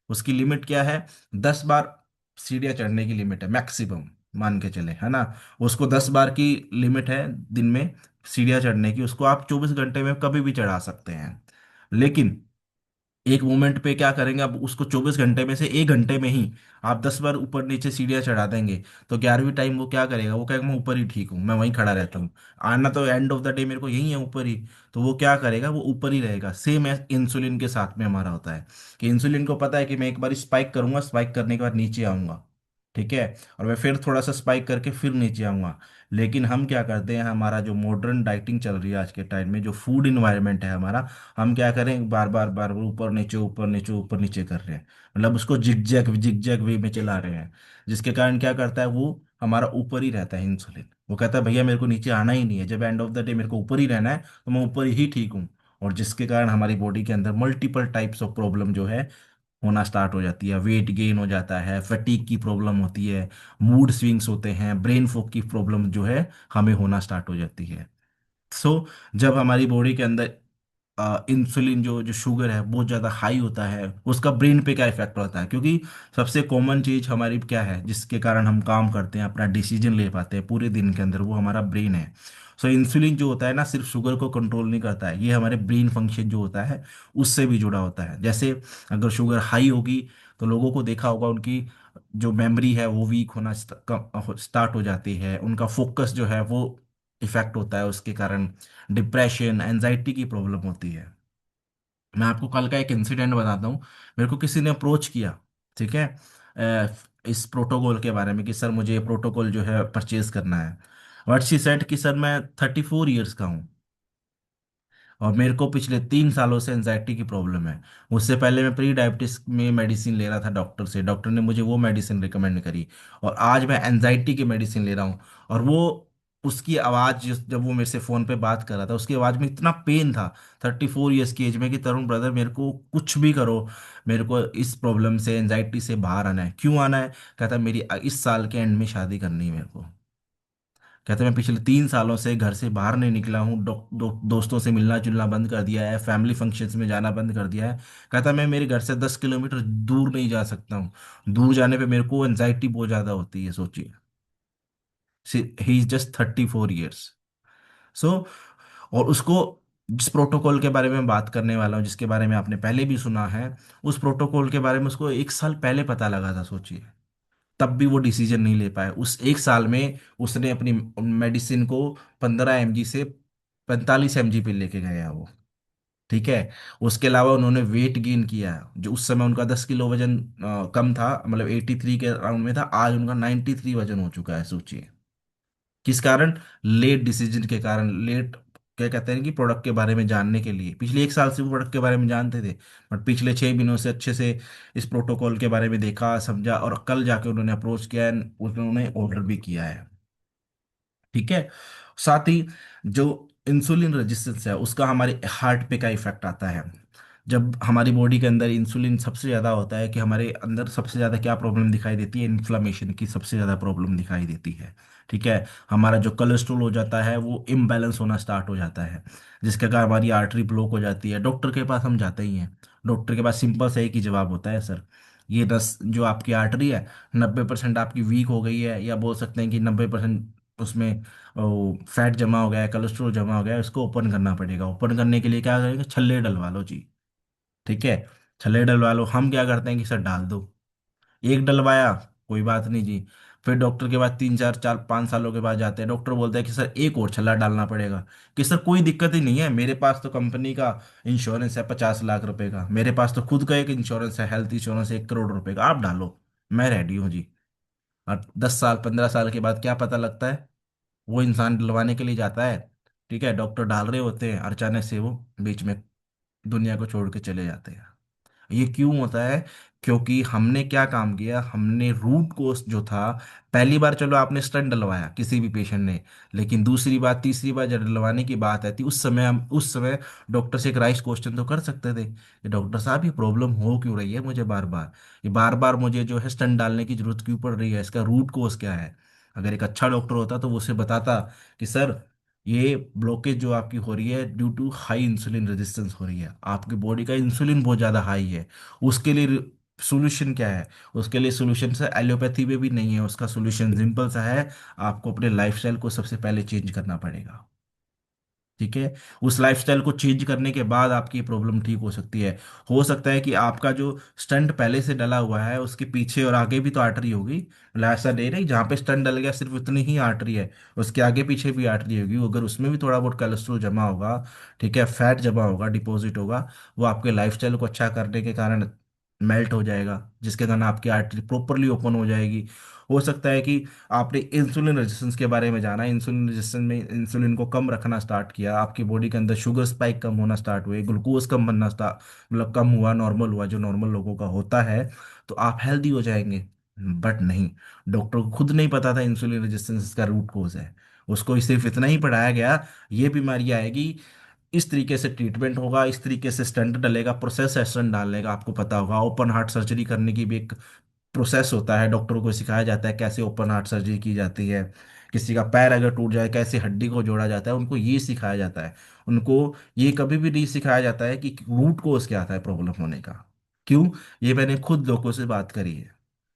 उसकी लिमिट क्या है, 10 बार सीढ़ियाँ चढ़ने की लिमिट है मैक्सिमम, मान के चले, है ना, उसको 10 बार की लिमिट है दिन में सीढ़ियाँ चढ़ने की, उसको आप 24 घंटे में कभी भी चढ़ा सकते हैं। लेकिन एक मोमेंट पे क्या करेंगे, अब उसको 24 घंटे में से 1 घंटे में ही आप 10 बार ऊपर नीचे सीढ़ियाँ चढ़ा देंगे, तो 11वीं टाइम वो क्या करेगा, वो कहेगा मैं ऊपर ही ठीक हूँ, मैं वहीं खड़ा रहता हूँ, आना तो एंड ऑफ द डे मेरे को यही है ऊपर ही। तो वो क्या करेगा, वो ऊपर ही रहेगा। सेम है इंसुलिन के साथ में हमारा होता है, कि इंसुलिन को पता है कि मैं एक बार स्पाइक करूंगा, स्पाइक करने के बाद नीचे आऊंगा, ठीक है, और मैं फिर थोड़ा सा स्पाइक करके फिर नीचे आऊंगा। लेकिन हम क्या करते हैं, हमारा जो मॉडर्न डाइटिंग चल रही है आज के टाइम में, जो फूड इन्वायरमेंट है हमारा, हम क्या करें, बार बार बार बार ऊपर नीचे ऊपर नीचे ऊपर नीचे कर रहे हैं, मतलब उसको जिग जैग वे में चला रहे हैं, जिसके कारण क्या करता है, वो हमारा ऊपर ही रहता है इंसुलिन। वो कहता है भैया मेरे को नीचे आना ही नहीं है, जब एंड ऑफ द डे मेरे को ऊपर ही रहना है, तो मैं ऊपर ही ठीक हूँ। और जिसके कारण हमारी बॉडी के अंदर मल्टीपल टाइप्स ऑफ प्रॉब्लम जो है होना स्टार्ट हो जाती है, वेट गेन हो जाता है, फटीग की प्रॉब्लम होती है, मूड स्विंग्स होते हैं, ब्रेन फॉग की प्रॉब्लम जो है हमें होना स्टार्ट हो जाती है। सो जब हमारी बॉडी के अंदर इंसुलिन जो जो शुगर है बहुत ज़्यादा हाई होता है, उसका ब्रेन पे क्या इफेक्ट होता है, क्योंकि सबसे कॉमन चीज़ हमारी क्या है जिसके कारण हम काम करते हैं, अपना डिसीजन ले पाते हैं पूरे दिन के अंदर, वो हमारा ब्रेन है। सो इंसुलिन जो होता है ना, सिर्फ शुगर को कंट्रोल नहीं करता है, ये हमारे ब्रेन फंक्शन जो होता है उससे भी जुड़ा होता है। जैसे अगर शुगर हाई होगी, तो लोगों को देखा होगा उनकी जो मेमोरी है वो वीक होना स्टार्ट हो जाती है, उनका फोकस जो है वो इफेक्ट होता है, उसके कारण डिप्रेशन एंजाइटी की प्रॉब्लम होती है। मैं आपको कल का एक इंसिडेंट बताता हूँ। मेरे को किसी ने अप्रोच किया, ठीक है, इस प्रोटोकॉल के बारे में, कि सर मुझे ये प्रोटोकॉल जो है परचेज करना है। बट शी सेड कि सर मैं 34 ईयर्स का हूँ, और मेरे को पिछले 3 सालों से एंजाइटी की प्रॉब्लम है। उससे पहले मैं प्री डायबिटीज में मेडिसिन ले रहा था डॉक्टर से, डॉक्टर ने मुझे वो मेडिसिन रिकमेंड करी, और आज मैं एंजाइटी की मेडिसिन ले रहा हूँ। और वो, उसकी आवाज़ जब वो मेरे से फ़ोन पे बात कर रहा था, उसकी आवाज़ में इतना पेन था 34 ईयर्स की एज में, कि तरुण ब्रदर मेरे को कुछ भी करो, मेरे को इस प्रॉब्लम से, एंजाइटी से बाहर आना है। क्यों आना है, कहता मेरी इस साल के एंड में शादी करनी है मेरे को। कहते मैं पिछले 3 सालों से घर से बाहर नहीं निकला हूँ, दोस्तों से मिलना जुलना बंद कर दिया है, फैमिली फंक्शंस में जाना बंद कर दिया है। कहता मैं मेरे घर से 10 किलोमीटर दूर नहीं जा सकता हूँ, दूर जाने पे मेरे को एनजाइटी बहुत ज़्यादा होती है, सोचिए। He is just 34 years. So, और उसको, जिस प्रोटोकॉल के बारे में बात करने वाला हूँ, जिसके बारे में आपने पहले भी सुना है, उस प्रोटोकॉल के बारे में उसको 1 साल पहले पता लगा था, सोचिए। तब भी वो डिसीजन नहीं ले पाए। उस एक साल में उसने अपनी मेडिसिन को 15 mg से 45 mg पे लेके गए हैं वो। ठीक है। उसके अलावा उन्होंने वेट गेन किया, जो उस समय उनका 10 किलो वजन कम था, मतलब 83 के अराउंड में था, आज उनका 93 वजन हो चुका है, सोचिए। किस कारण? लेट डिसीजन के कारण, लेट क्या कहते हैं कि प्रोडक्ट के बारे में जानने के लिए। पिछले एक साल से वो प्रोडक्ट के बारे में जानते थे, बट पिछले 6 महीनों से अच्छे से इस प्रोटोकॉल के बारे में देखा समझा, और कल जाके उन्होंने अप्रोच किया है, उन्होंने ऑर्डर भी किया है। ठीक है। साथ ही जो इंसुलिन रेजिस्टेंस है उसका हमारे हार्ट पे क्या इफेक्ट आता है। जब हमारी बॉडी के अंदर इंसुलिन सबसे ज़्यादा होता है, कि हमारे अंदर सबसे ज़्यादा क्या प्रॉब्लम दिखाई देती है? इन्फ्लामेशन की सबसे ज़्यादा प्रॉब्लम दिखाई देती है। ठीक है। हमारा जो कोलेस्ट्रॉल हो जाता है वो इम्बैलेंस होना स्टार्ट हो जाता है, जिसके कारण हमारी आर्टरी ब्लॉक हो जाती है। डॉक्टर के पास हम जाते ही हैं, डॉक्टर के पास सिंपल से एक ही जवाब होता है, सर ये नस जो आपकी आर्टरी है 90% आपकी वीक हो गई है, या बोल सकते हैं कि 90% उसमें फैट जमा हो गया है, कोलेस्ट्रॉल जमा हो गया है, उसको ओपन करना पड़ेगा। ओपन करने के लिए क्या करेंगे? छल्ले डलवा लो जी। ठीक है। छल्ले डलवा लो। हम क्या करते हैं कि सर डाल दो। एक डलवाया, कोई बात नहीं जी। फिर डॉक्टर के पास 3 4 4 5 सालों के बाद जाते हैं, डॉक्टर बोलता है कि सर एक और छल्ला डालना पड़ेगा। कि सर कोई दिक्कत ही नहीं है, मेरे पास तो कंपनी का इंश्योरेंस है 50 लाख रुपए का, मेरे पास तो खुद का एक इंश्योरेंस है, हेल्थ इंश्योरेंस 1 करोड़ रुपए का, आप डालो, मैं रेडी हूँ जी। और 10 साल 15 साल के बाद क्या पता लगता है? वो इंसान डलवाने के लिए जाता है, ठीक है, डॉक्टर डाल रहे होते हैं, और अचानक से वो बीच में दुनिया को छोड़ के चले जाते हैं। ये क्यों होता है? क्योंकि हमने क्या काम किया, हमने रूट कोर्स जो था, पहली बार चलो आपने स्टंट डलवाया किसी भी पेशेंट ने, लेकिन दूसरी बार तीसरी बार जब डलवाने की बात आती, उस समय हम उस समय डॉक्टर से एक राइस क्वेश्चन तो कर सकते थे कि डॉक्टर साहब ये प्रॉब्लम हो क्यों रही है मुझे बार बार, ये बार बार मुझे जो है स्टंट डालने की जरूरत क्यों पड़ रही है, इसका रूट कोर्स क्या है। अगर एक अच्छा डॉक्टर होता तो वो उसे बताता कि सर ये ब्लॉकेज जो आपकी हो रही है due to high insulin resistance हो रही है, आपकी बॉडी का इंसुलिन बहुत ज़्यादा हाई है। उसके लिए सोल्यूशन क्या है? उसके लिए सोल्यूशन से एलोपैथी में भी नहीं है, उसका सोल्यूशन सिंपल सा है, आपको अपने लाइफस्टाइल को सबसे पहले चेंज करना पड़ेगा। ठीक है। उस लाइफस्टाइल को चेंज करने के बाद आपकी प्रॉब्लम ठीक हो सकती है। हो सकता है कि आपका जो स्टंट पहले से डला हुआ है उसके पीछे और आगे भी तो आर्टरी होगी, मतलब ऐसा नहीं रही जहाँ पे स्टंट डल गया सिर्फ उतनी ही आर्टरी है, उसके आगे पीछे भी आर्टरी होगी, अगर उसमें भी थोड़ा बहुत कोलेस्ट्रॉल जमा होगा, ठीक है, फैट जमा होगा, डिपॉजिट होगा, वो आपके लाइफस्टाइल को अच्छा करने के कारण मेल्ट हो जाएगा, जिसके कारण आपकी आर्टरी प्रॉपरली ओपन हो जाएगी। हो सकता है कि आपने इंसुलिन रेजिस्टेंस के बारे में जाना, इंसुलिन रेजिस्टेंस में इंसुलिन को कम रखना स्टार्ट किया, आपकी बॉडी के अंदर शुगर स्पाइक कम होना स्टार्ट हुए, ग्लूकोज कम बनना स्टार्ट, मतलब कम हुआ, नॉर्मल हुआ जो नॉर्मल लोगों का होता है, तो आप हेल्दी हो जाएंगे। बट नहीं, डॉक्टर को खुद नहीं पता था इंसुलिन रेजिस्टेंस का रूट कोज है, उसको सिर्फ इतना ही पढ़ाया गया ये बीमारी आएगी, इस तरीके से ट्रीटमेंट होगा, इस तरीके से स्टंट डलेगा, प्रोसेस है स्टंट डालने का, आपको पता होगा ओपन हार्ट सर्जरी करने की भी एक प्रोसेस होता है, डॉक्टरों को सिखाया जाता है कैसे ओपन हार्ट सर्जरी की जाती है, किसी का पैर अगर टूट जाए कैसे हड्डी को जोड़ा जाता है, उनको ये सिखाया जाता है। उनको ये कभी भी नहीं सिखाया जाता है कि रूट कोज क्या आता है प्रॉब्लम होने का। क्यों? ये मैंने खुद लोगों से बात करी है,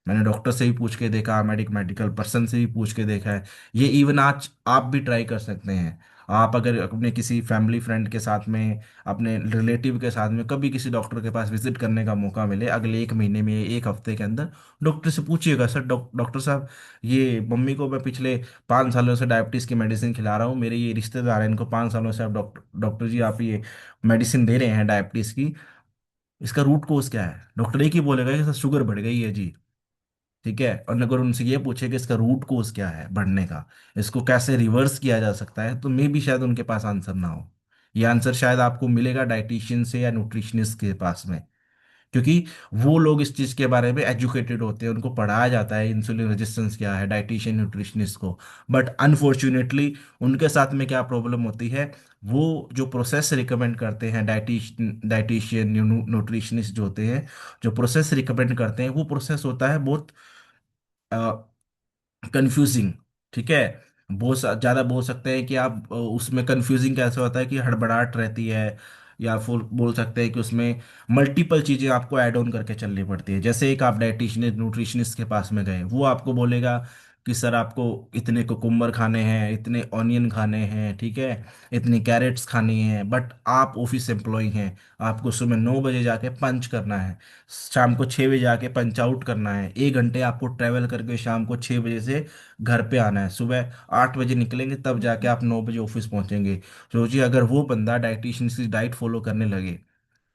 मैंने डॉक्टर से भी पूछ के देखा, मेडिकल पर्सन से भी पूछ के देखा है। ये इवन आज आप भी ट्राई कर सकते हैं। आप अगर अपने किसी फैमिली फ्रेंड के साथ में, अपने रिलेटिव के साथ में कभी किसी डॉक्टर के पास विजिट करने का मौका मिले अगले 1 महीने में, 1 हफ्ते के अंदर, डॉक्टर से पूछिएगा, सर डॉक्टर साहब ये मम्मी को मैं पिछले 5 सालों से डायबिटीज़ की मेडिसिन खिला रहा हूँ, मेरे ये रिश्तेदार हैं, इनको 5 सालों से आप डॉक्टर जी आप ये मेडिसिन दे रहे हैं डायबिटीज़ की, इसका रूट कोज क्या है? डॉक्टर एक ही बोलेगा कि सर शुगर बढ़ गई है जी। ठीक है। और अगर उनसे ये पूछे कि इसका रूट कोज क्या है बढ़ने का, इसको कैसे रिवर्स किया जा सकता है, तो मे भी शायद उनके पास आंसर ना हो। ये आंसर शायद आपको मिलेगा डाइटिशियन से या न्यूट्रिशनिस्ट के पास में, क्योंकि वो लोग इस चीज़ के बारे में एजुकेटेड होते हैं, उनको पढ़ाया जाता है इंसुलिन रेजिस्टेंस क्या है, डाइटिशियन न्यूट्रिशनिस्ट को। बट अनफॉर्चुनेटली उनके साथ में क्या प्रॉब्लम होती है, वो जो प्रोसेस रिकमेंड करते हैं डाइटिशियन न्यूट्रिशनिस्ट जो होते हैं, जो प्रोसेस रिकमेंड करते हैं वो प्रोसेस होता है बहुत कंफ्यूजिंग। ठीक है। बहुत ज़्यादा बोल सकते हैं कि आप उसमें कंफ्यूजिंग कैसे होता है कि हड़बड़ाहट रहती है, या फिर बोल सकते हैं कि उसमें मल्टीपल चीज़ें आपको ऐड ऑन करके चलनी पड़ती है। जैसे एक आप डाइटिशियन न्यूट्रिशनिस्ट के पास में गए, वो आपको बोलेगा कि सर आपको इतने कुकुम्बर खाने हैं, इतने ऑनियन खाने हैं, ठीक है, इतनी कैरेट्स खानी है, बट आप ऑफिस एम्प्लॉय हैं, आपको सुबह 9 बजे जाके पंच करना है, शाम को 6 बजे जाके पंच आउट करना है, 1 घंटे आपको ट्रेवल करके शाम को 6 बजे से घर पे आना है, सुबह 8 बजे निकलेंगे तब जाके आप 9 बजे ऑफिस पहुंचेंगे। सोचिए अगर वो बंदा डाइटिशियन की डाइट फॉलो करने लगे,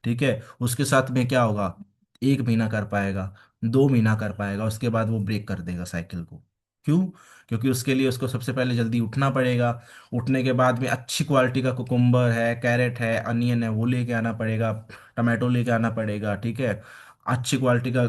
ठीक है, उसके साथ में क्या होगा, 1 महीना कर पाएगा, 2 महीना कर पाएगा, उसके बाद वो ब्रेक कर देगा साइकिल को। क्यों? क्योंकि उसके लिए उसको सबसे पहले जल्दी उठना पड़ेगा, उठने के बाद में अच्छी क्वालिटी का कुकुम्बर है, कैरेट है, अनियन है, वो लेके आना पड़ेगा, टमाटो लेके आना पड़ेगा, ठीक है, अच्छी क्वालिटी का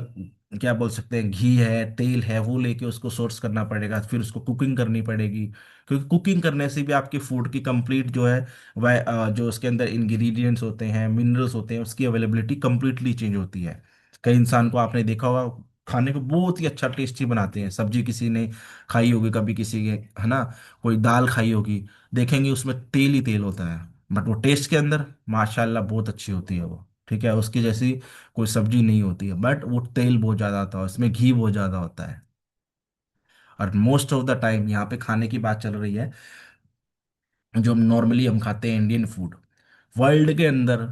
क्या बोल सकते हैं, घी है, तेल है, वो लेके उसको सोर्स करना पड़ेगा, फिर उसको कुकिंग करनी पड़ेगी, क्योंकि कुकिंग करने से भी आपकी फूड की कंप्लीट जो है वह जो उसके अंदर इंग्रेडिएंट्स होते हैं, मिनरल्स होते हैं, उसकी अवेलेबिलिटी कंप्लीटली चेंज होती है। कई इंसान को आपने देखा होगा खाने को बहुत ही अच्छा टेस्टी बनाते हैं, सब्जी किसी ने खाई होगी कभी, किसी के, है ना, कोई दाल खाई होगी, देखेंगे उसमें तेल ही तेल होता है, बट वो टेस्ट के अंदर माशाल्लाह बहुत अच्छी होती है वो, ठीक है, उसकी जैसी कोई सब्जी नहीं होती है, बट वो तेल बहुत ज़्यादा होता है, उसमें घी बहुत ज़्यादा होता है। और मोस्ट ऑफ द टाइम यहाँ पे खाने की बात चल रही है, जो नॉर्मली हम खाते हैं इंडियन फूड, वर्ल्ड के अंदर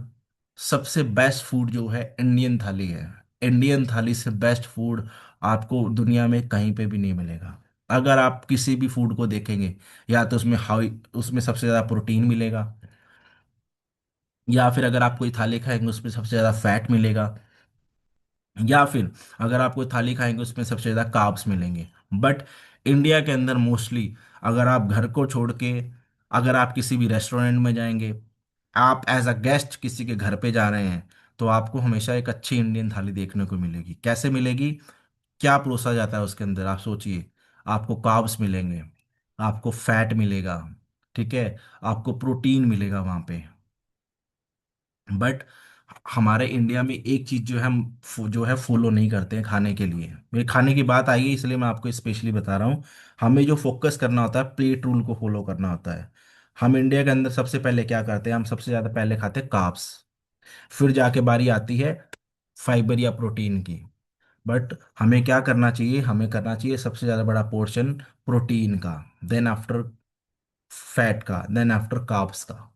सबसे बेस्ट फूड जो है इंडियन थाली है। इंडियन थाली से बेस्ट फूड आपको दुनिया में कहीं पे भी नहीं मिलेगा। अगर आप किसी भी फूड को देखेंगे, या तो उसमें हाई, उसमें सबसे ज़्यादा प्रोटीन मिलेगा, या फिर अगर आप कोई थाली खाएंगे उसमें सबसे ज़्यादा फैट मिलेगा, या फिर अगर आप कोई थाली खाएंगे उसमें सबसे ज़्यादा कार्ब्स मिलेंगे। बट इंडिया के अंदर मोस्टली, अगर आप घर को छोड़ के, अगर आप किसी भी रेस्टोरेंट में जाएंगे, आप एज अ गेस्ट किसी के घर पे जा रहे हैं, तो आपको हमेशा एक अच्छी इंडियन थाली देखने को मिलेगी। कैसे मिलेगी? क्या परोसा जाता है उसके अंदर, आप सोचिए। आपको कार्ब्स मिलेंगे, आपको फैट मिलेगा, ठीक है, आपको प्रोटीन मिलेगा वहाँ पे। बट हमारे इंडिया में एक चीज जो है हम जो है फॉलो नहीं करते हैं खाने के लिए। मेरे खाने की बात आई है इसलिए मैं आपको स्पेशली बता रहा हूँ। हमें जो फोकस करना होता है, प्लेट रूल को फॉलो करना होता है। हम इंडिया के अंदर सबसे पहले क्या करते हैं, हम सबसे ज्यादा पहले खाते हैं कार्ब्स, फिर जाके बारी आती है फाइबर या प्रोटीन की। बट हमें क्या करना चाहिए, हमें करना चाहिए सबसे ज्यादा बड़ा पोर्शन प्रोटीन का, देन आफ्टर फैट का, देन आफ्टर कार्ब्स का।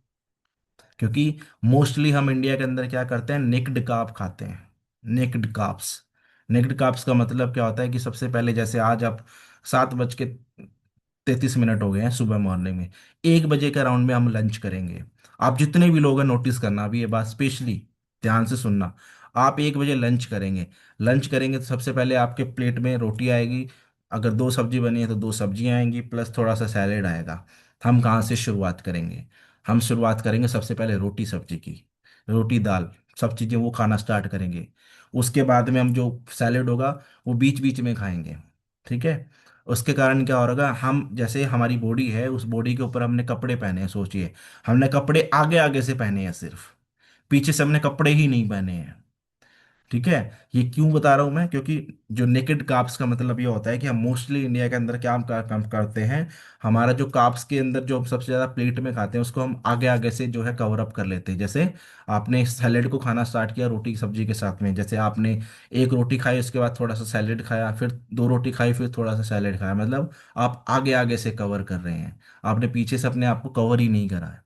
क्योंकि मोस्टली हम इंडिया के अंदर क्या करते हैं, नेक्ड कार्ब खाते हैं। नेक्ड कार्ब्स, नेक्ड कार्ब्स का मतलब क्या होता है कि सबसे पहले जैसे आज आप 7:33 हो गए हैं सुबह मॉर्निंग में, 1 बजे के अराउंड में हम लंच करेंगे। आप जितने भी लोग हैं नोटिस करना, अभी ये बात स्पेशली ध्यान से सुनना। आप 1 बजे लंच करेंगे, लंच करेंगे तो सबसे पहले आपके प्लेट में रोटी आएगी, अगर 2 सब्जी बनी है तो 2 सब्जियां आएंगी, प्लस थोड़ा सा सैलेड आएगा। हम कहाँ से शुरुआत करेंगे? हम शुरुआत करेंगे सबसे पहले रोटी सब्जी की, रोटी दाल, सब चीज़ें वो खाना स्टार्ट करेंगे। उसके बाद में हम जो सैलेड होगा वो बीच बीच में खाएंगे, ठीक है। उसके कारण क्या होगा, हम जैसे हमारी बॉडी है, उस बॉडी के ऊपर हमने कपड़े पहने हैं, सोचिए, हमने कपड़े आगे आगे से पहने हैं सिर्फ, पीछे से हमने कपड़े ही नहीं पहने हैं, ठीक है। ये क्यों बता रहा हूं मैं? क्योंकि जो नेकेड कार्ब्स का मतलब ये होता है कि हम मोस्टली इंडिया के अंदर क्या हम काम करते हैं, हमारा जो कार्ब्स के अंदर जो हम सबसे ज्यादा प्लेट में खाते हैं उसको हम आगे आगे से जो है कवर अप कर लेते हैं। जैसे आपने सैलेड को खाना स्टार्ट किया रोटी की सब्जी के साथ में, जैसे आपने एक रोटी खाई, उसके बाद थोड़ा सा सैलेड खाया, फिर 2 रोटी खाई, फिर थोड़ा सा सैलेड खाया, मतलब आप आगे आगे से कवर कर रहे हैं, आपने पीछे से अपने आप को कवर ही नहीं करा है।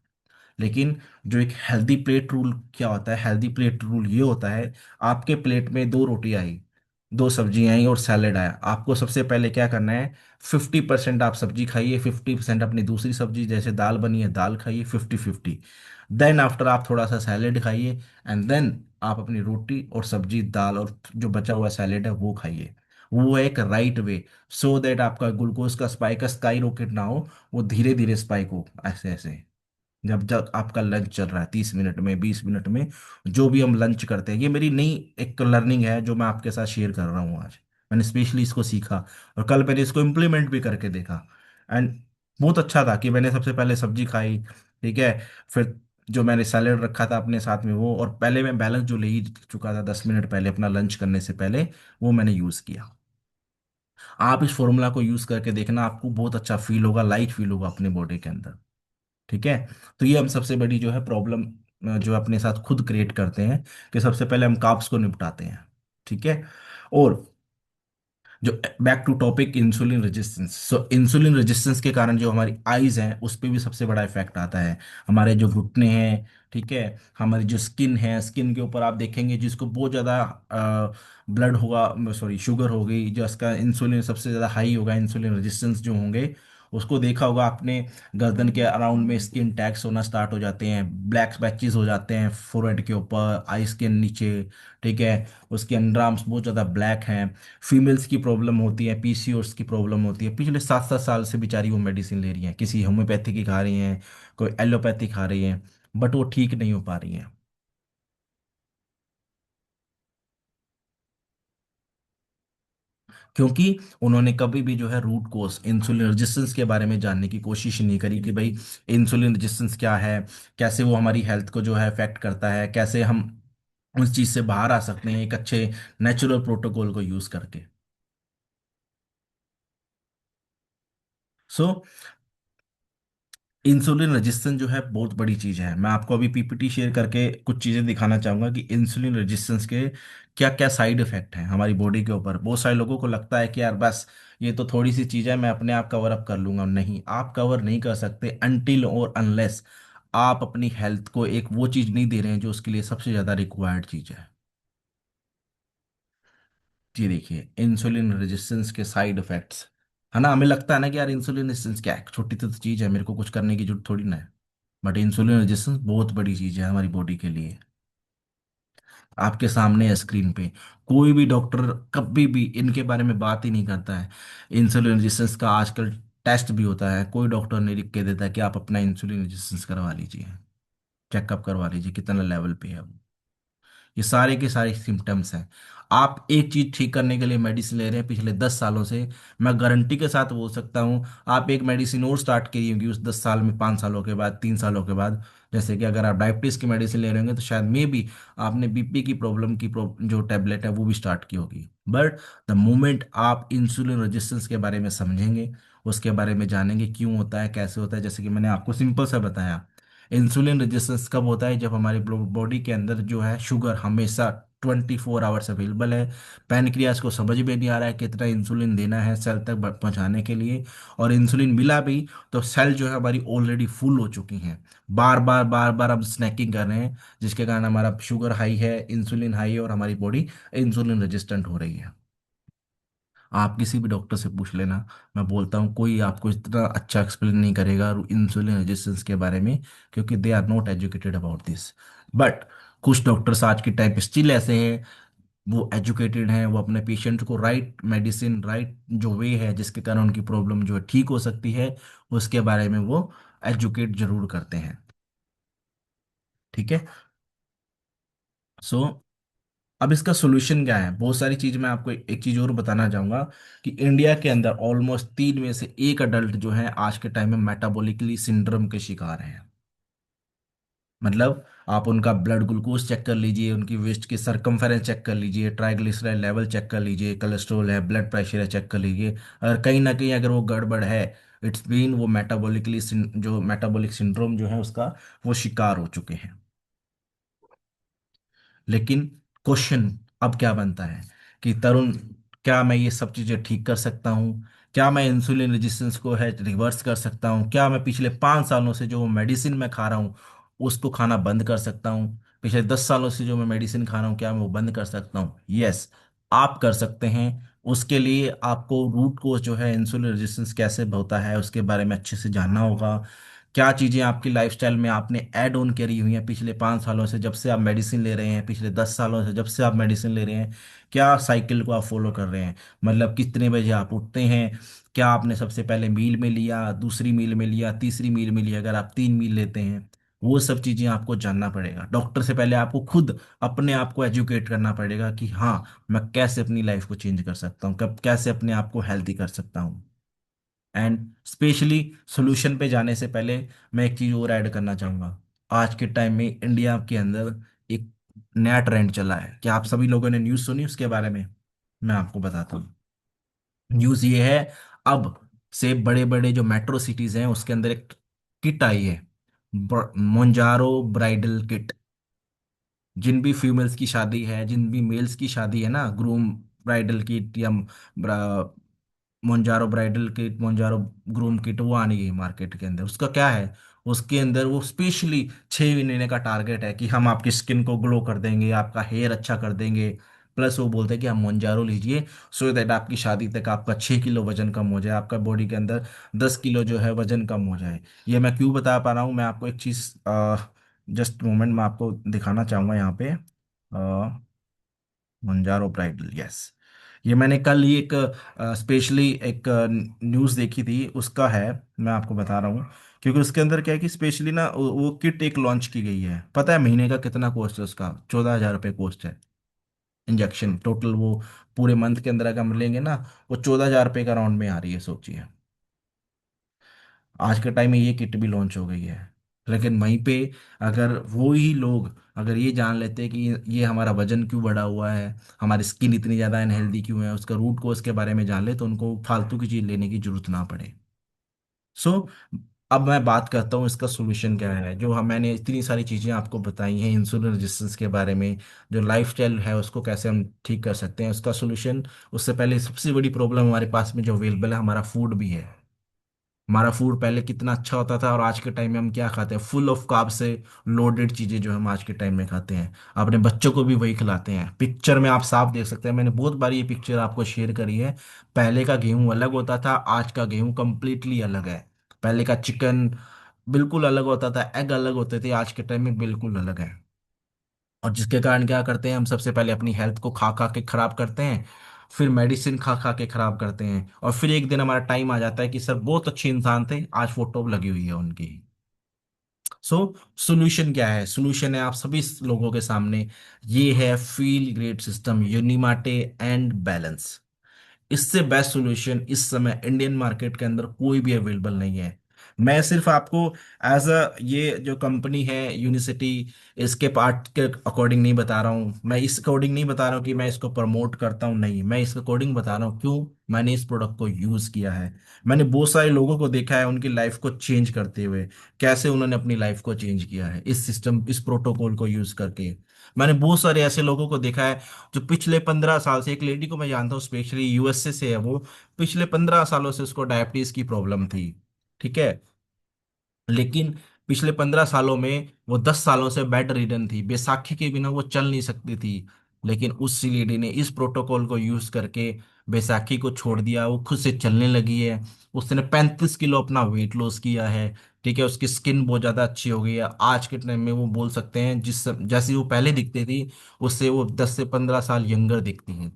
लेकिन जो एक हेल्दी प्लेट रूल क्या होता है, हेल्दी प्लेट रूल ये होता है, आपके प्लेट में 2 रोटी आई, 2 सब्जी आई और सैलेड आया, आपको सबसे पहले क्या करना है, 50% आप सब्जी खाइए, 50% अपनी दूसरी सब्जी, जैसे दाल बनी है दाल खाइए, 50-50। देन आफ्टर आप थोड़ा सा सैलेड खाइए, एंड देन आप अपनी रोटी और सब्जी दाल और जो बचा हुआ सैलेड है वो खाइए। वो है एक राइट वे, सो दैट आपका ग्लूकोज का स्पाइक स्काई रॉकेट ना हो, वो धीरे धीरे स्पाइक हो, ऐसे ऐसे। जब जब आपका लंच चल रहा है 30 मिनट में, 20 मिनट में, जो भी हम लंच करते हैं, ये मेरी नई एक लर्निंग है जो मैं आपके साथ शेयर कर रहा हूँ आज। मैंने स्पेशली इसको सीखा और कल मैंने इसको इम्प्लीमेंट भी करके देखा, एंड बहुत अच्छा था कि मैंने सबसे पहले सब्जी खाई, ठीक है, फिर जो मैंने सैलेड रखा था अपने साथ में वो, और पहले मैं बैलेंस जो ले ही चुका था 10 मिनट पहले अपना लंच करने से पहले, वो मैंने यूज़ किया। आप इस फॉर्मूला को यूज़ करके देखना, आपको बहुत अच्छा फील होगा, लाइट फील होगा अपने बॉडी के अंदर, ठीक है। तो ये हम सबसे बड़ी जो है प्रॉब्लम जो अपने साथ खुद क्रिएट करते हैं, कि सबसे पहले हम कार्ब्स को निपटाते हैं, ठीक है। और जो back to topic insulin resistance. So insulin resistance के कारण जो हमारी आईज हैं उस पे भी सबसे बड़ा इफेक्ट आता है। हमारे जो घुटने हैं, ठीक है, हमारी जो स्किन है, स्किन के ऊपर आप देखेंगे जिसको बहुत ज़्यादा ब्लड होगा, सॉरी शुगर हो गई, जो इसका इंसुलिन सबसे ज़्यादा हाई होगा, इंसुलिन रेजिस्टेंस जो होंगे, उसको देखा होगा आपने, गर्दन के अराउंड में स्किन टैक्स होना स्टार्ट हो जाते हैं, ब्लैक पैचेस हो जाते हैं फोrehead के ऊपर, आईज के नीचे, ठीक है, उसके अंडर आर्म्स बहुत ज़्यादा ब्लैक हैं। फीमेल्स की प्रॉब्लम होती है, पीसीओएस की प्रॉब्लम होती है, पिछले 7-7 साल से बेचारी वो मेडिसिन ले रही हैं, किसी होम्योपैथी की खा रही हैं, कोई एलोपैथी खा रही हैं, बट वो ठीक नहीं हो पा रही हैं। क्योंकि उन्होंने कभी भी जो है रूट कोज इंसुलिन रेजिस्टेंस के बारे में जानने की कोशिश नहीं करी कि भाई इंसुलिन रेजिस्टेंस क्या है, कैसे वो हमारी हेल्थ को जो है अफेक्ट करता है, कैसे हम उस चीज से बाहर आ सकते हैं एक अच्छे नेचुरल प्रोटोकॉल को यूज करके। सो इंसुलिन रेजिस्टेंस जो है बहुत बड़ी चीज है। मैं आपको अभी पीपीटी शेयर करके कुछ चीजें दिखाना चाहूंगा कि इंसुलिन रेजिस्टेंस के क्या क्या साइड इफेक्ट हैं हमारी बॉडी के ऊपर। बहुत सारे लोगों को लगता है कि यार बस ये तो थोड़ी सी चीज है, मैं अपने आप कवर अप कर लूंगा। नहीं, आप कवर नहीं कर सकते अनटिल और अनलेस आप अपनी हेल्थ को एक वो चीज नहीं दे रहे हैं जो उसके लिए सबसे ज्यादा रिक्वायर्ड चीज है। जी देखिए, इंसुलिन रेजिस्टेंस के साइड इफेक्ट्स, है ना। हमें लगता है ना कि यार इंसुलिन रेजिस्टेंस क्या है, छोटी तो चीज है, मेरे को कुछ करने की जरूरत थोड़ी ना है। बट इंसुलिन रेजिस्टेंस बहुत बड़ी चीज है हमारी बॉडी के लिए। आपके सामने है स्क्रीन पे, कोई भी डॉक्टर कभी भी इनके बारे में बात ही नहीं करता है। इंसुलिन रेजिस्टेंस का आजकल टेस्ट भी होता है, कोई डॉक्टर नहीं लिख के देता कि आप अपना इंसुलिन रेजिस्टेंस करवा लीजिए, चेकअप करवा लीजिए कितना लेवल पे है वो। ये सारे के सारे सिम्टम्स हैं। आप एक चीज ठीक करने के लिए मेडिसिन ले रहे हैं पिछले 10 सालों से, मैं गारंटी के साथ बोल सकता हूँ आप एक मेडिसिन और स्टार्ट करी होगी उस 10 साल में, 5 सालों के बाद, 3 सालों के बाद। जैसे कि अगर आप डायबिटीज की मेडिसिन ले रहे होंगे तो शायद मे भी आपने बीपी की प्रॉब्लम की जो टैबलेट है वो भी स्टार्ट की होगी। बट द मोमेंट आप इंसुलिन रेजिस्टेंस के बारे में समझेंगे, उसके बारे में जानेंगे क्यों होता है, कैसे होता है, जैसे कि मैंने आपको सिंपल सा बताया, इंसुलिन रेजिस्टेंस कब होता है, जब हमारी बॉडी के अंदर जो है शुगर हमेशा 24 आवर्स अवेलेबल है। पैनक्रियास को समझ में नहीं आ रहा है कितना इंसुलिन देना है सेल तक पहुंचाने के लिए, और इंसुलिन मिला भी तो सेल जो है हमारी ऑलरेडी फुल हो चुकी हैं। बार बार बार बार हम स्नैकिंग कर रहे हैं, जिसके कारण हमारा शुगर हाई है, इंसुलिन हाई है, और हमारी बॉडी इंसुलिन रेजिस्टेंट हो रही है। आप किसी भी डॉक्टर से पूछ लेना, मैं बोलता हूँ कोई आपको इतना अच्छा एक्सप्लेन नहीं करेगा इंसुलिन रेजिस्टेंस के बारे में, क्योंकि they are not educated about this. But कुछ डॉक्टर्स आज के टाइम पे स्टिल ऐसे हैं, वो एजुकेटेड हैं, वो अपने पेशेंट को राइट मेडिसिन, राइट जो वे है जिसके कारण उनकी प्रॉब्लम जो है ठीक हो सकती है, उसके बारे में वो एजुकेट जरूर करते हैं। ठीक है। सो अब इसका सोल्यूशन क्या है, बहुत सारी चीज मैं आपको एक चीज और बताना चाहूंगा कि इंडिया के अंदर ऑलमोस्ट 3 में से 1 अडल्ट जो है आज के टाइम में मेटाबॉलिकली सिंड्रोम के शिकार हैं। मतलब आप उनका ब्लड ग्लूकोज चेक कर लीजिए, उनकी वेस्ट की सरकमफेरेंस चेक कर लीजिए, ट्राइग्लिसराइड लेवल चेक कर लीजिए, कोलेस्ट्रॉल है, ब्लड प्रेशर है, चेक कर लीजिए, अगर कहीं ना कहीं अगर वो गड़बड़ है, इट्स बीन वो मेटाबॉलिकली जो मेटाबॉलिक सिंड्रोम जो है उसका वो शिकार हो चुके हैं। लेकिन क्वेश्चन अब क्या बनता है कि तरुण, क्या मैं ये सब चीजें ठीक कर सकता हूँ? क्या मैं इंसुलिन रेजिस्टेंस को है रिवर्स कर सकता हूँ? क्या मैं पिछले 5 सालों से जो मेडिसिन मैं खा रहा हूँ उसको खाना बंद कर सकता हूँ? पिछले 10 सालों से जो मैं मेडिसिन खा रहा हूँ क्या मैं वो बंद कर सकता हूँ? यस, आप कर सकते हैं। उसके लिए आपको रूट कोज जो है इंसुलिन रेजिस्टेंस कैसे होता है उसके बारे में अच्छे से जानना होगा। क्या चीज़ें आपकी लाइफस्टाइल में आपने ऐड ऑन करी हुई हैं पिछले 5 सालों से, जब से आप मेडिसिन ले रहे हैं, पिछले 10 सालों से जब से आप मेडिसिन ले रहे हैं, क्या साइकिल को आप फॉलो कर रहे हैं? मतलब कितने बजे आप उठते हैं, क्या आपने सबसे पहले मील में लिया, दूसरी मील में लिया, तीसरी मील में लिया, अगर आप 3 मील लेते हैं, वो सब चीज़ें आपको जानना पड़ेगा। डॉक्टर से पहले आपको खुद अपने आप को एजुकेट करना पड़ेगा कि हाँ, मैं कैसे अपनी लाइफ को चेंज कर सकता हूँ, कब कैसे अपने आप को हेल्दी कर सकता हूँ। एंड स्पेशली सोल्यूशन पे जाने से पहले मैं एक चीज और ऐड करना चाहूंगा। आज के टाइम में इंडिया के अंदर एक नया ट्रेंड चला है, क्या आप सभी लोगों ने न्यूज़ सुनी उसके बारे में? मैं आपको बताता हूँ। न्यूज़ ये है, अब से बड़े बड़े जो मेट्रो सिटीज हैं उसके अंदर एक किट आई है, मोंजारो ब्राइडल किट। जिन भी फीमेल्स की शादी है, जिन भी मेल्स की शादी है ना, ग्रूम ब्राइडल किट या मोंजारो ब्राइडल किट, मोंजारो ग्रूम किट, वो आने की मार्केट के अंदर। उसका क्या है, उसके अंदर वो स्पेशली 6 महीने का टारगेट है कि हम आपकी स्किन को ग्लो कर देंगे, आपका हेयर अच्छा कर देंगे। प्लस वो बोलते हैं कि आप मोंजारो लीजिए सो दैट आपकी शादी तक आपका 6 किलो वजन कम हो जाए, आपका बॉडी के अंदर 10 किलो जो है वजन कम हो जाए। ये मैं क्यों बता पा रहा हूँ, मैं आपको एक चीज़ जस्ट मोमेंट में आपको दिखाना चाहूंगा यहाँ पे। मंजारो ब्राइडल, यस। ये मैंने कल ही एक स्पेशली एक न्यूज़ देखी थी, उसका है, मैं आपको बता रहा हूँ। क्योंकि उसके अंदर क्या है कि स्पेशली ना वो किट एक लॉन्च की गई है। पता है महीने का कितना कॉस्ट है उसका? 14,000 रुपये कॉस्ट है। इंजेक्शन टोटल वो पूरे मंथ के अंदर अगर हम लेंगे ना, वो 14,000 रुपये का राउंड में आ रही है, सोचिए। आज के टाइम में ये किट भी लॉन्च हो गई है। लेकिन वहीं पे अगर वो ही लोग अगर ये जान लेते कि ये हमारा वजन क्यों बढ़ा हुआ है, हमारी स्किन इतनी ज़्यादा अनहेल्दी क्यों है, उसका रूट कोज के बारे में जान ले, तो उनको फालतू की चीज़ लेने की जरूरत ना पड़े। सो अब मैं बात करता हूँ इसका सोल्यूशन क्या है। जो हम मैंने इतनी सारी चीज़ें आपको बताई हैं इंसुलिन रेजिस्टेंस के बारे में, जो लाइफस्टाइल है उसको कैसे हम ठीक कर सकते हैं, उसका सोल्यूशन। उससे पहले सबसे बड़ी प्रॉब्लम हमारे पास में जो अवेलेबल है, हमारा फूड भी है। हमारा फूड पहले कितना अच्छा होता था, और आज के टाइम में हम क्या खाते हैं? फुल ऑफ कार्ब से लोडेड चीजें जो हम आज के टाइम में खाते हैं। अपने बच्चों को भी वही खिलाते हैं। पिक्चर में आप साफ देख सकते हैं, मैंने बहुत बार ये पिक्चर आपको शेयर करी है। पहले का गेहूं अलग होता था, आज का गेहूं कंप्लीटली अलग है। पहले का चिकन बिल्कुल अलग होता था, एग अलग होते थे, आज के टाइम में बिल्कुल अलग है। और जिसके कारण क्या करते हैं हम? सबसे पहले अपनी हेल्थ को खा खा के खराब करते हैं, फिर मेडिसिन खा खा के खराब करते हैं, और फिर एक दिन हमारा टाइम आ जाता है कि सर बहुत अच्छे इंसान थे, आज फोटो लगी हुई है उनकी। सो सोल्यूशन क्या है? सोल्यूशन है आप सभी लोगों के सामने। ये है feel great system Unimate and balance. इससे बेस्ट सॉल्यूशन इस समय इंडियन मार्केट के अंदर कोई भी अवेलेबल नहीं है। मैं सिर्फ आपको एज अ ये जो कंपनी है यूनिसिटी, इसके पार्ट के अकॉर्डिंग नहीं बता रहा हूँ। मैं इस अकॉर्डिंग नहीं बता रहा हूँ कि मैं इसको प्रमोट करता हूँ, नहीं, मैं इस अकॉर्डिंग बता रहा हूँ क्यों मैंने इस प्रोडक्ट को यूज किया है। मैंने बहुत सारे लोगों को देखा है उनकी लाइफ को चेंज करते हुए, कैसे उन्होंने अपनी लाइफ को चेंज किया है इस सिस्टम, इस प्रोटोकॉल को यूज करके। मैंने बहुत सारे ऐसे लोगों को देखा है जो पिछले 15 साल से, एक लेडी को मैं जानता हूँ स्पेशली यूएसए से है वो, पिछले 15 सालों से उसको डायबिटीज की प्रॉब्लम थी। ठीक है। लेकिन पिछले 15 सालों में वो 10 सालों से बेड रिडन थी, बैसाखी के बिना वो चल नहीं सकती थी। लेकिन उस लेडी ने इस प्रोटोकॉल को यूज करके बैसाखी को छोड़ दिया, वो खुद से चलने लगी है। उसने 35 किलो अपना वेट लॉस किया है। ठीक है, उसकी स्किन बहुत ज्यादा अच्छी हो गई है। आज के टाइम में वो बोल सकते हैं जिस जैसी वो पहले दिखती थी, उससे वो 10 से 15 साल यंगर दिखती है।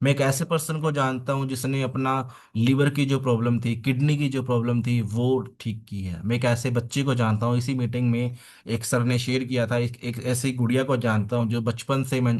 मैं एक ऐसे पर्सन को जानता हूँ जिसने अपना लीवर की जो प्रॉब्लम थी, किडनी की जो प्रॉब्लम थी, वो ठीक की है। मैं एक ऐसे बच्चे को जानता हूँ, इसी मीटिंग में एक सर ने शेयर किया था, एक ऐसी गुड़िया को जानता हूँ जो बचपन से मैं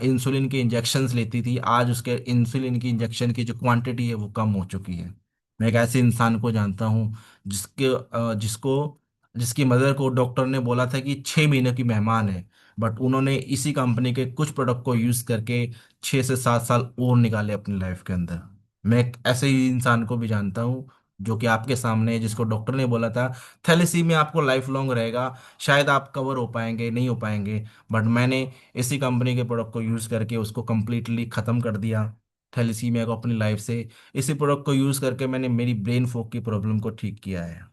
इंसुलिन के इंजेक्शन्स लेती थी, आज उसके इंसुलिन की इंजेक्शन की जो क्वांटिटी है वो कम हो चुकी है। मैं एक ऐसे इंसान को जानता हूँ जिसके जिसको जिसकी मदर को डॉक्टर ने बोला था कि 6 महीने की मेहमान है, बट उन्होंने इसी कंपनी के कुछ प्रोडक्ट को यूज करके 6 से 7 साल और निकाले अपनी लाइफ के अंदर। मैं एक ऐसे ही इंसान को भी जानता हूँ जो कि आपके सामने है, जिसको डॉक्टर ने बोला था थैलेसीमिया आपको लाइफ लॉन्ग रहेगा, शायद आप कवर हो पाएंगे नहीं हो पाएंगे, बट मैंने इसी कंपनी के प्रोडक्ट को यूज करके उसको कंप्लीटली खत्म कर दिया, थैलेसीमिया को अपनी लाइफ से। इसी प्रोडक्ट को यूज करके मैंने मेरी ब्रेन फॉग की प्रॉब्लम को ठीक किया है।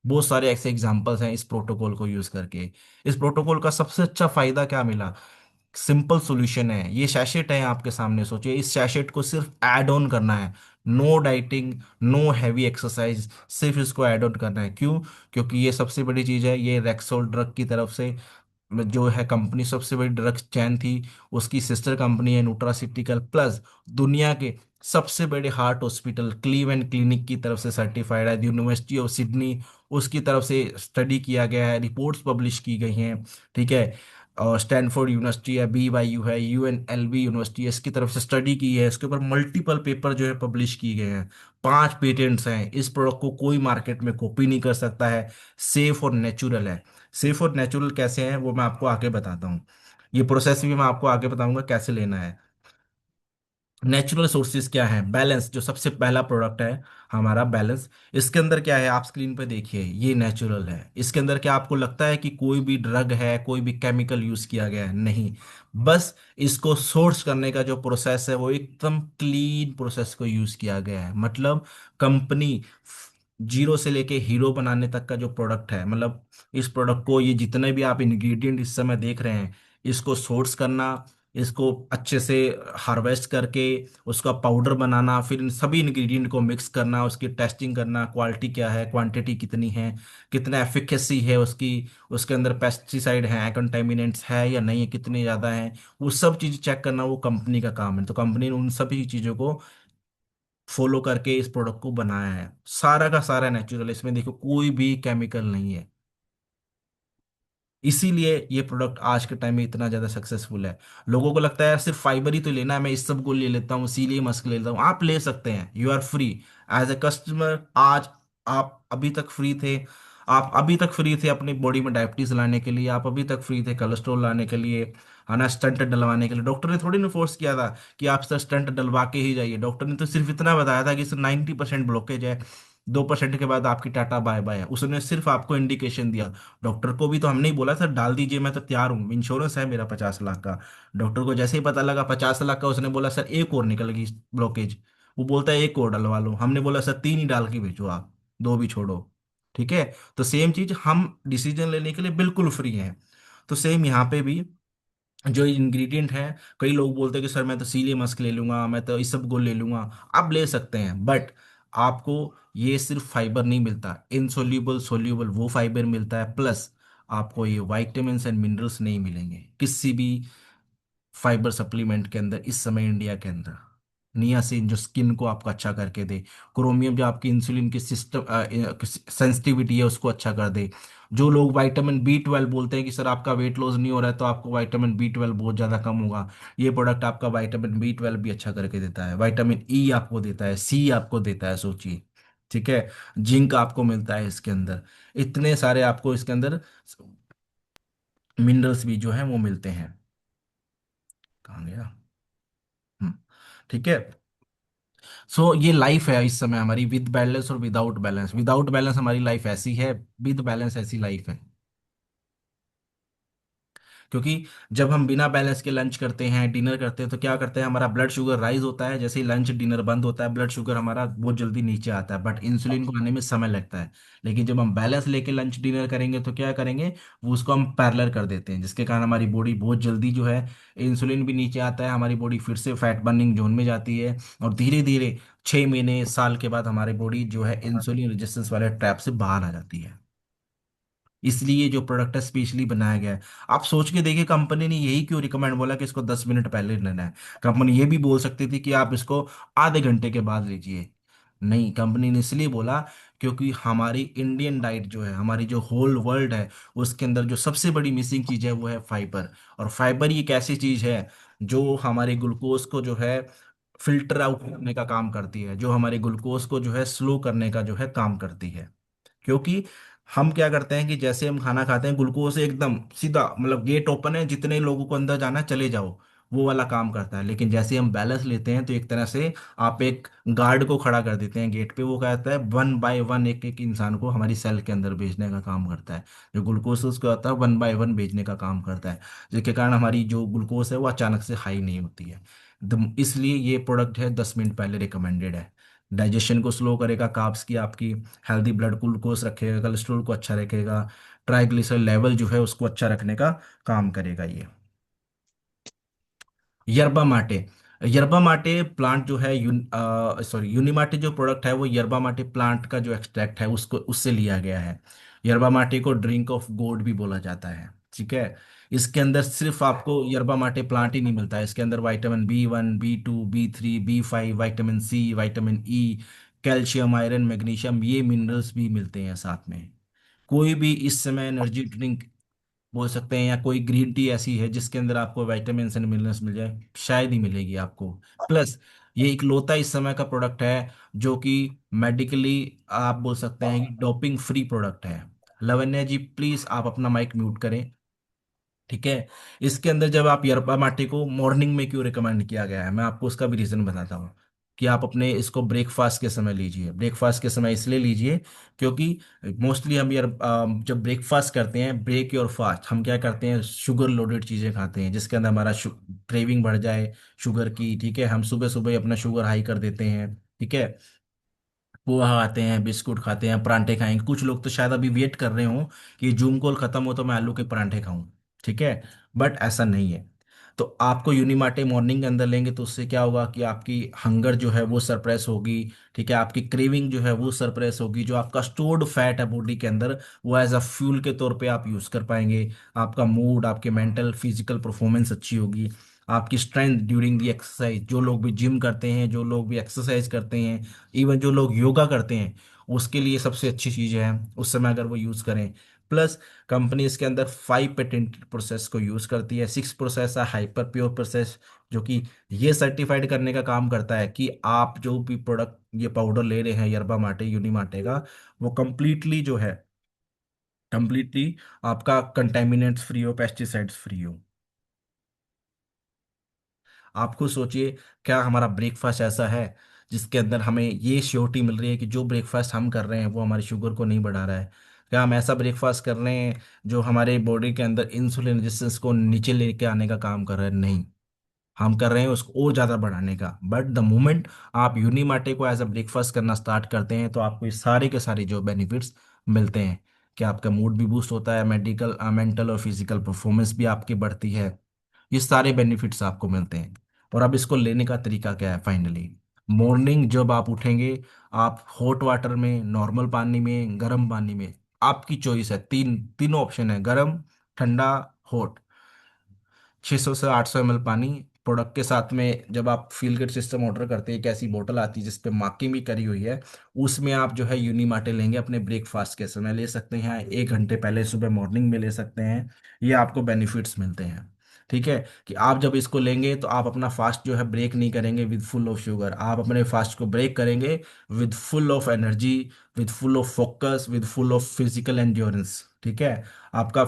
बहुत सारे ऐसे एग्जांपल्स हैं इस प्रोटोकॉल को यूज करके। इस प्रोटोकॉल का सबसे अच्छा फायदा क्या मिला? सिंपल सॉल्यूशन है, ये सैशेट है आपके सामने, सोचिए इस सैशेट को सिर्फ ऐड ऑन करना है। No dieting, no heavy exercise, सिर्फ इसको ऐड ऑन करना है। क्यों? क्योंकि ये सबसे बड़ी चीज है, ये रेक्सोल ड्रग की तरफ से जो है कंपनी, सबसे बड़ी ड्रग्स चैन थी, उसकी सिस्टर कंपनी है न्यूट्रासिटिकल प्लस, दुनिया के सबसे बड़े हार्ट हॉस्पिटल क्लीवेंड क्लिनिक की तरफ से सर्टिफाइड है, यूनिवर्सिटी ऑफ सिडनी उसकी तरफ से स्टडी किया गया है, रिपोर्ट्स पब्लिश की गई हैं। ठीक है। और स्टैनफोर्ड यूनिवर्सिटी है, BYU है, UNLV यूनिवर्सिटी है, इसकी तरफ से स्टडी की है, इसके ऊपर मल्टीपल पेपर जो है पब्लिश किए गए हैं। 5 पेटेंट्स हैं। इस प्रोडक्ट को कोई मार्केट में कॉपी नहीं कर सकता है। सेफ और नेचुरल है। सेफ और नेचुरल कैसे हैं वो मैं आपको आगे बताता हूँ। ये प्रोसेस भी मैं आपको आगे बताऊंगा कैसे लेना है। नेचुरल सोर्सेज क्या है, बैलेंस जो सबसे पहला प्रोडक्ट है हमारा बैलेंस। इसके अंदर क्या है, आप स्क्रीन पे देखिए, ये नेचुरल है। इसके अंदर क्या आपको लगता है कि कोई भी ड्रग है, कोई भी केमिकल यूज किया गया है? नहीं। बस इसको सोर्स करने का जो प्रोसेस है वो एकदम क्लीन प्रोसेस को यूज किया गया है। मतलब कंपनी जीरो से लेके हीरो बनाने तक का जो प्रोडक्ट है, मतलब इस प्रोडक्ट को, ये जितने भी आप इंग्रेडिएंट इस समय देख रहे हैं, इसको सोर्स करना, इसको अच्छे से हार्वेस्ट करके उसका पाउडर बनाना, फिर इन सभी इंग्रेडिएंट को मिक्स करना, उसकी टेस्टिंग करना, क्वालिटी क्या है, क्वांटिटी कितनी है, कितना एफिकेसी है उसकी, उसके अंदर पेस्टिसाइड है, कंटेमिनेंट्स है या नहीं है, कितने ज़्यादा हैं, वो सब चीज़ चेक करना वो कंपनी का काम है। तो कंपनी ने उन सभी चीज़ों को फॉलो करके इस प्रोडक्ट को बनाया है। सारा का सारा नेचुरल, इसमें देखो कोई भी केमिकल नहीं है। इसीलिए ये प्रोडक्ट आज के टाइम में इतना ज्यादा सक्सेसफुल है। लोगों को लगता है यार सिर्फ फाइबर ही तो लेना है, मैं इस सब को ले लेता हूँ, इसीलिए मस्क ले लेता हूँ। आप ले सकते हैं, you are free as a customer. आज आप अभी तक फ्री थे, आप अभी तक फ्री थे अपनी बॉडी में डायबिटीज लाने के लिए, आप अभी तक फ्री थे कोलेस्ट्रॉल लाने के लिए, है ना, स्टंट डलवाने के लिए। डॉक्टर ने थोड़ी ना फोर्स किया था कि आप सर स्टंट डलवा के ही जाइए। डॉक्टर ने तो सिर्फ इतना बताया था कि सर 90% ब्लॉकेज है, 2% के बाद आपकी टाटा बाय बाय है। उसने सिर्फ आपको इंडिकेशन दिया। डॉक्टर को भी तो हमने ही बोला सर डाल दीजिए, मैं तो तैयार हूँ, इंश्योरेंस है मेरा 50 लाख का। डॉक्टर को जैसे ही पता लगा 50 लाख का, उसने बोला सर एक और निकल गई ब्लॉकेज। वो बोलता है एक और डलवा लो। हमने बोला सर तीन ही डाल के भेजो आप, दो भी छोड़ो। ठीक है। तो सेम चीज, हम डिसीजन लेने के लिए बिल्कुल फ्री हैं। तो सेम यहाँ पे भी जो इंग्रेडिएंट है, कई लोग बोलते हैं कि सर मैं तो सीलिए मस्क ले लूंगा, मैं तो इस सब गोल ले लूंगा। आप ले सकते हैं, बट आपको ये सिर्फ फाइबर नहीं मिलता, इनसोल्यूबल सोल्यूबल वो फाइबर मिलता है, प्लस आपको ये वाइटामिन्स एंड मिनरल्स नहीं मिलेंगे किसी भी फाइबर सप्लीमेंट के अंदर इस समय इंडिया के अंदर। नियासिन जो स्किन को आपका अच्छा करके दे, क्रोमियम जो आपकी इंसुलिन की सिस्टम सेंसिटिविटी है उसको अच्छा कर दे। जो लोग विटामिन B12 बोलते हैं कि सर आपका वेट लॉस नहीं हो रहा है तो आपको विटामिन B12 बहुत ज़्यादा कम होगा, ये प्रोडक्ट आपका विटामिन B12 भी अच्छा करके देता है, विटामिन E आपको देता है, सी आपको देता है, सोचिए। ठीक है। जिंक आपको मिलता है इसके अंदर, इतने सारे आपको इसके अंदर मिनरल्स भी जो हैं वो मिलते हैं। कहाँ गया? हम्म, ठीक है। सो ये लाइफ है इस समय हमारी, विद बैलेंस और विदाउट बैलेंस। विदाउट बैलेंस हमारी लाइफ ऐसी है, विद बैलेंस ऐसी लाइफ है। क्योंकि जब हम बिना बैलेंस के लंच करते हैं, डिनर करते हैं, तो क्या करते हैं, हमारा ब्लड शुगर राइज होता है। जैसे ही लंच डिनर बंद होता है, ब्लड शुगर हमारा बहुत जल्दी नीचे आता है, बट इंसुलिन को आने में समय लगता है। लेकिन जब हम बैलेंस लेके लंच डिनर करेंगे तो क्या करेंगे, वो उसको हम पैरेलल कर देते हैं, जिसके कारण हमारी बॉडी बहुत जल्दी जो है, इंसुलिन भी नीचे आता है, हमारी बॉडी फिर से फैट बर्निंग जोन में जाती है, और धीरे धीरे 6 महीने साल के बाद हमारी बॉडी जो है इंसुलिन रेजिस्टेंस वाले ट्रैप से बाहर आ जाती है। इसलिए जो प्रोडक्ट है स्पेशली बनाया गया है। आप सोच के देखिए, कंपनी ने यही क्यों रिकमेंड बोला कि इसको 10 मिनट पहले लेना है? कंपनी ये भी बोल सकती थी कि आप इसको आधे घंटे के बाद लीजिए। नहीं, कंपनी ने इसलिए बोला क्योंकि हमारी इंडियन डाइट जो है, हमारी जो होल वर्ल्ड है, उसके अंदर जो सबसे बड़ी मिसिंग चीज है वो है फाइबर। और फाइबर ये एक ऐसी चीज है जो हमारे ग्लूकोज को जो है फिल्टर आउट करने का काम करती है, जो हमारे ग्लूकोज को जो है स्लो करने का जो है काम करती है। क्योंकि हम क्या करते हैं कि जैसे हम खाना खाते हैं, ग्लूकोज एकदम सीधा, मतलब गेट ओपन है, जितने लोगों को अंदर जाना है चले जाओ, वो वाला काम करता है। लेकिन जैसे हम बैलेंस लेते हैं तो एक तरह से आप एक गार्ड को खड़ा कर देते हैं गेट पे, वो कहता है 1 बाय 1 एक एक इंसान को हमारी सेल के अंदर भेजने का काम करता है। जो ग्लूकोज उसको आता है 1 बाय 1 भेजने का काम करता है, जिसके कारण हमारी जो ग्लूकोज है वो अचानक से हाई नहीं होती है। इसलिए ये प्रोडक्ट है 10 मिनट पहले रिकमेंडेड है। डाइजेशन को स्लो करेगा, कार्ब्स की आपकी हेल्दी ब्लड ग्लूकोज रखेगा, कोलेस्ट्रॉल को अच्छा रखेगा, ट्राइग्लिसराइड लेवल जो है उसको अच्छा रखने का काम करेगा ये। यरबा माटे, यरबा माटे प्लांट जो है, सॉरी यूनिमाटे जो प्रोडक्ट है वो यरबा माटे प्लांट का जो एक्सट्रैक्ट है उसको उससे लिया गया है। यरबा माटे को ड्रिंक ऑफ गॉड भी बोला जाता है। ठीक है। इसके अंदर सिर्फ आपको यरबा माटे प्लांट ही नहीं मिलता है, इसके अंदर vitamin B1, B2, B3, B5, vitamin C, vitamin E, calcium, iron, magnesium, ये मिनरल्स भी मिलते हैं साथ में। कोई भी इस समय एनर्जी ड्रिंक बोल सकते हैं या कोई ग्रीन टी ऐसी है जिसके अंदर आपको विटामिन एंड मिनरल्स मिल जाए, शायद ही मिलेगी आपको। प्लस ये इकलौता इस समय का प्रोडक्ट है जो कि मेडिकली आप बोल सकते हैं कि डोपिंग फ्री प्रोडक्ट है। लवन्या जी प्लीज आप अपना माइक म्यूट करें। ठीक है। इसके अंदर जब आप yerba माटे को मॉर्निंग में क्यों रिकमेंड किया गया है, मैं आपको उसका भी रीजन बताता हूँ। कि आप अपने इसको ब्रेकफास्ट के समय लीजिए, ब्रेकफास्ट के समय इसलिए लीजिए क्योंकि मोस्टली हम यार जब ब्रेकफास्ट करते हैं, ब्रेक योर फास्ट, हम क्या करते हैं, शुगर लोडेड चीजें खाते हैं जिसके अंदर हमारा क्रेविंग बढ़ जाए शुगर की। ठीक है, हम सुबह सुबह ही अपना शुगर हाई कर देते हैं। ठीक है, पोहा खाते हैं, बिस्कुट खाते हैं, परांठे खाएंगे। कुछ लोग तो शायद अभी वेट कर रहे हो कि जूम कॉल खत्म हो तो मैं आलू के परांठे खाऊं। ठीक है, बट ऐसा नहीं है। तो आपको यूनिमाटे मॉर्निंग के अंदर लेंगे तो उससे क्या होगा कि आपकी हंगर जो है वो सरप्रेस होगी। ठीक है, आपकी क्रेविंग जो है वो सरप्रेस होगी। जो आपका स्टोर्ड फैट है बॉडी के अंदर, वो एज अ फ्यूल के तौर पे आप यूज कर पाएंगे। आपका मूड, आपके मेंटल फिजिकल परफॉर्मेंस अच्छी होगी। आपकी स्ट्रेंथ ड्यूरिंग दी एक्सरसाइज, जो लोग भी जिम करते हैं, जो लोग भी एक्सरसाइज करते हैं, इवन जो लोग योगा करते हैं, उसके लिए सबसे अच्छी चीज़ है उस समय अगर वो यूज़ करें। प्लस कंपनी इसके अंदर 5 पेटेंटेड प्रोसेस को यूज़ करती है। 6 प्रोसेस है हाइपर प्योर प्रोसेस, जो कि ये सर्टिफाइड करने का काम करता है कि आप जो भी प्रोडक्ट ये पाउडर ले रहे हैं yerba माटे यूनिमाटे का, वो कंप्लीटली जो है, कंप्लीटली आपका कंटेमिनेट्स फ्री हो, पेस्टिसाइड्स फ्री हो। आप खुद सोचिए, क्या हमारा ब्रेकफास्ट ऐसा है जिसके अंदर हमें ये श्योरिटी मिल रही है कि जो ब्रेकफास्ट हम कर रहे हैं वो हमारी शुगर को नहीं बढ़ा रहा है? क्या हम ऐसा ब्रेकफास्ट कर रहे हैं जो हमारे बॉडी के अंदर इंसुलिन रेजिस्टेंस को नीचे लेके आने का काम कर रहा है? नहीं, हम कर रहे हैं उसको और ज़्यादा बढ़ाने का। बट द मोमेंट आप यूनिमाटे को एज अ ब्रेकफास्ट करना स्टार्ट करते हैं तो आपको ये सारे के सारे जो बेनिफिट्स मिलते हैं कि आपका मूड भी बूस्ट होता है, मेडिकल मेंटल और फिजिकल परफॉर्मेंस भी आपकी बढ़ती है। ये सारे बेनिफिट्स आपको मिलते हैं। और अब इसको लेने का तरीका क्या है? फाइनली मॉर्निंग जब आप उठेंगे, आप हॉट वाटर में, नॉर्मल पानी में, गर्म पानी में, आपकी चॉइस है। तीनों ऑप्शन है, गर्म, ठंडा, हॉट। 600 से 800 ml पानी प्रोडक्ट के साथ में जब आप फील गुड सिस्टम ऑर्डर करते हैं, एक ऐसी बोतल आती है जिसपे मार्किंग भी करी हुई है, उसमें आप जो है यूनिमाटे लेंगे, अपने ब्रेकफास्ट के समय ले सकते हैं, 1 घंटे पहले सुबह मॉर्निंग में ले सकते हैं। ये आपको बेनिफिट्स मिलते हैं। ठीक है, कि आप जब इसको लेंगे तो आप अपना फास्ट जो है ब्रेक नहीं करेंगे विद फुल ऑफ शुगर, आप अपने फास्ट को ब्रेक करेंगे with full of energy, with full of focus, with full of physical endurance. ठीक है, आपका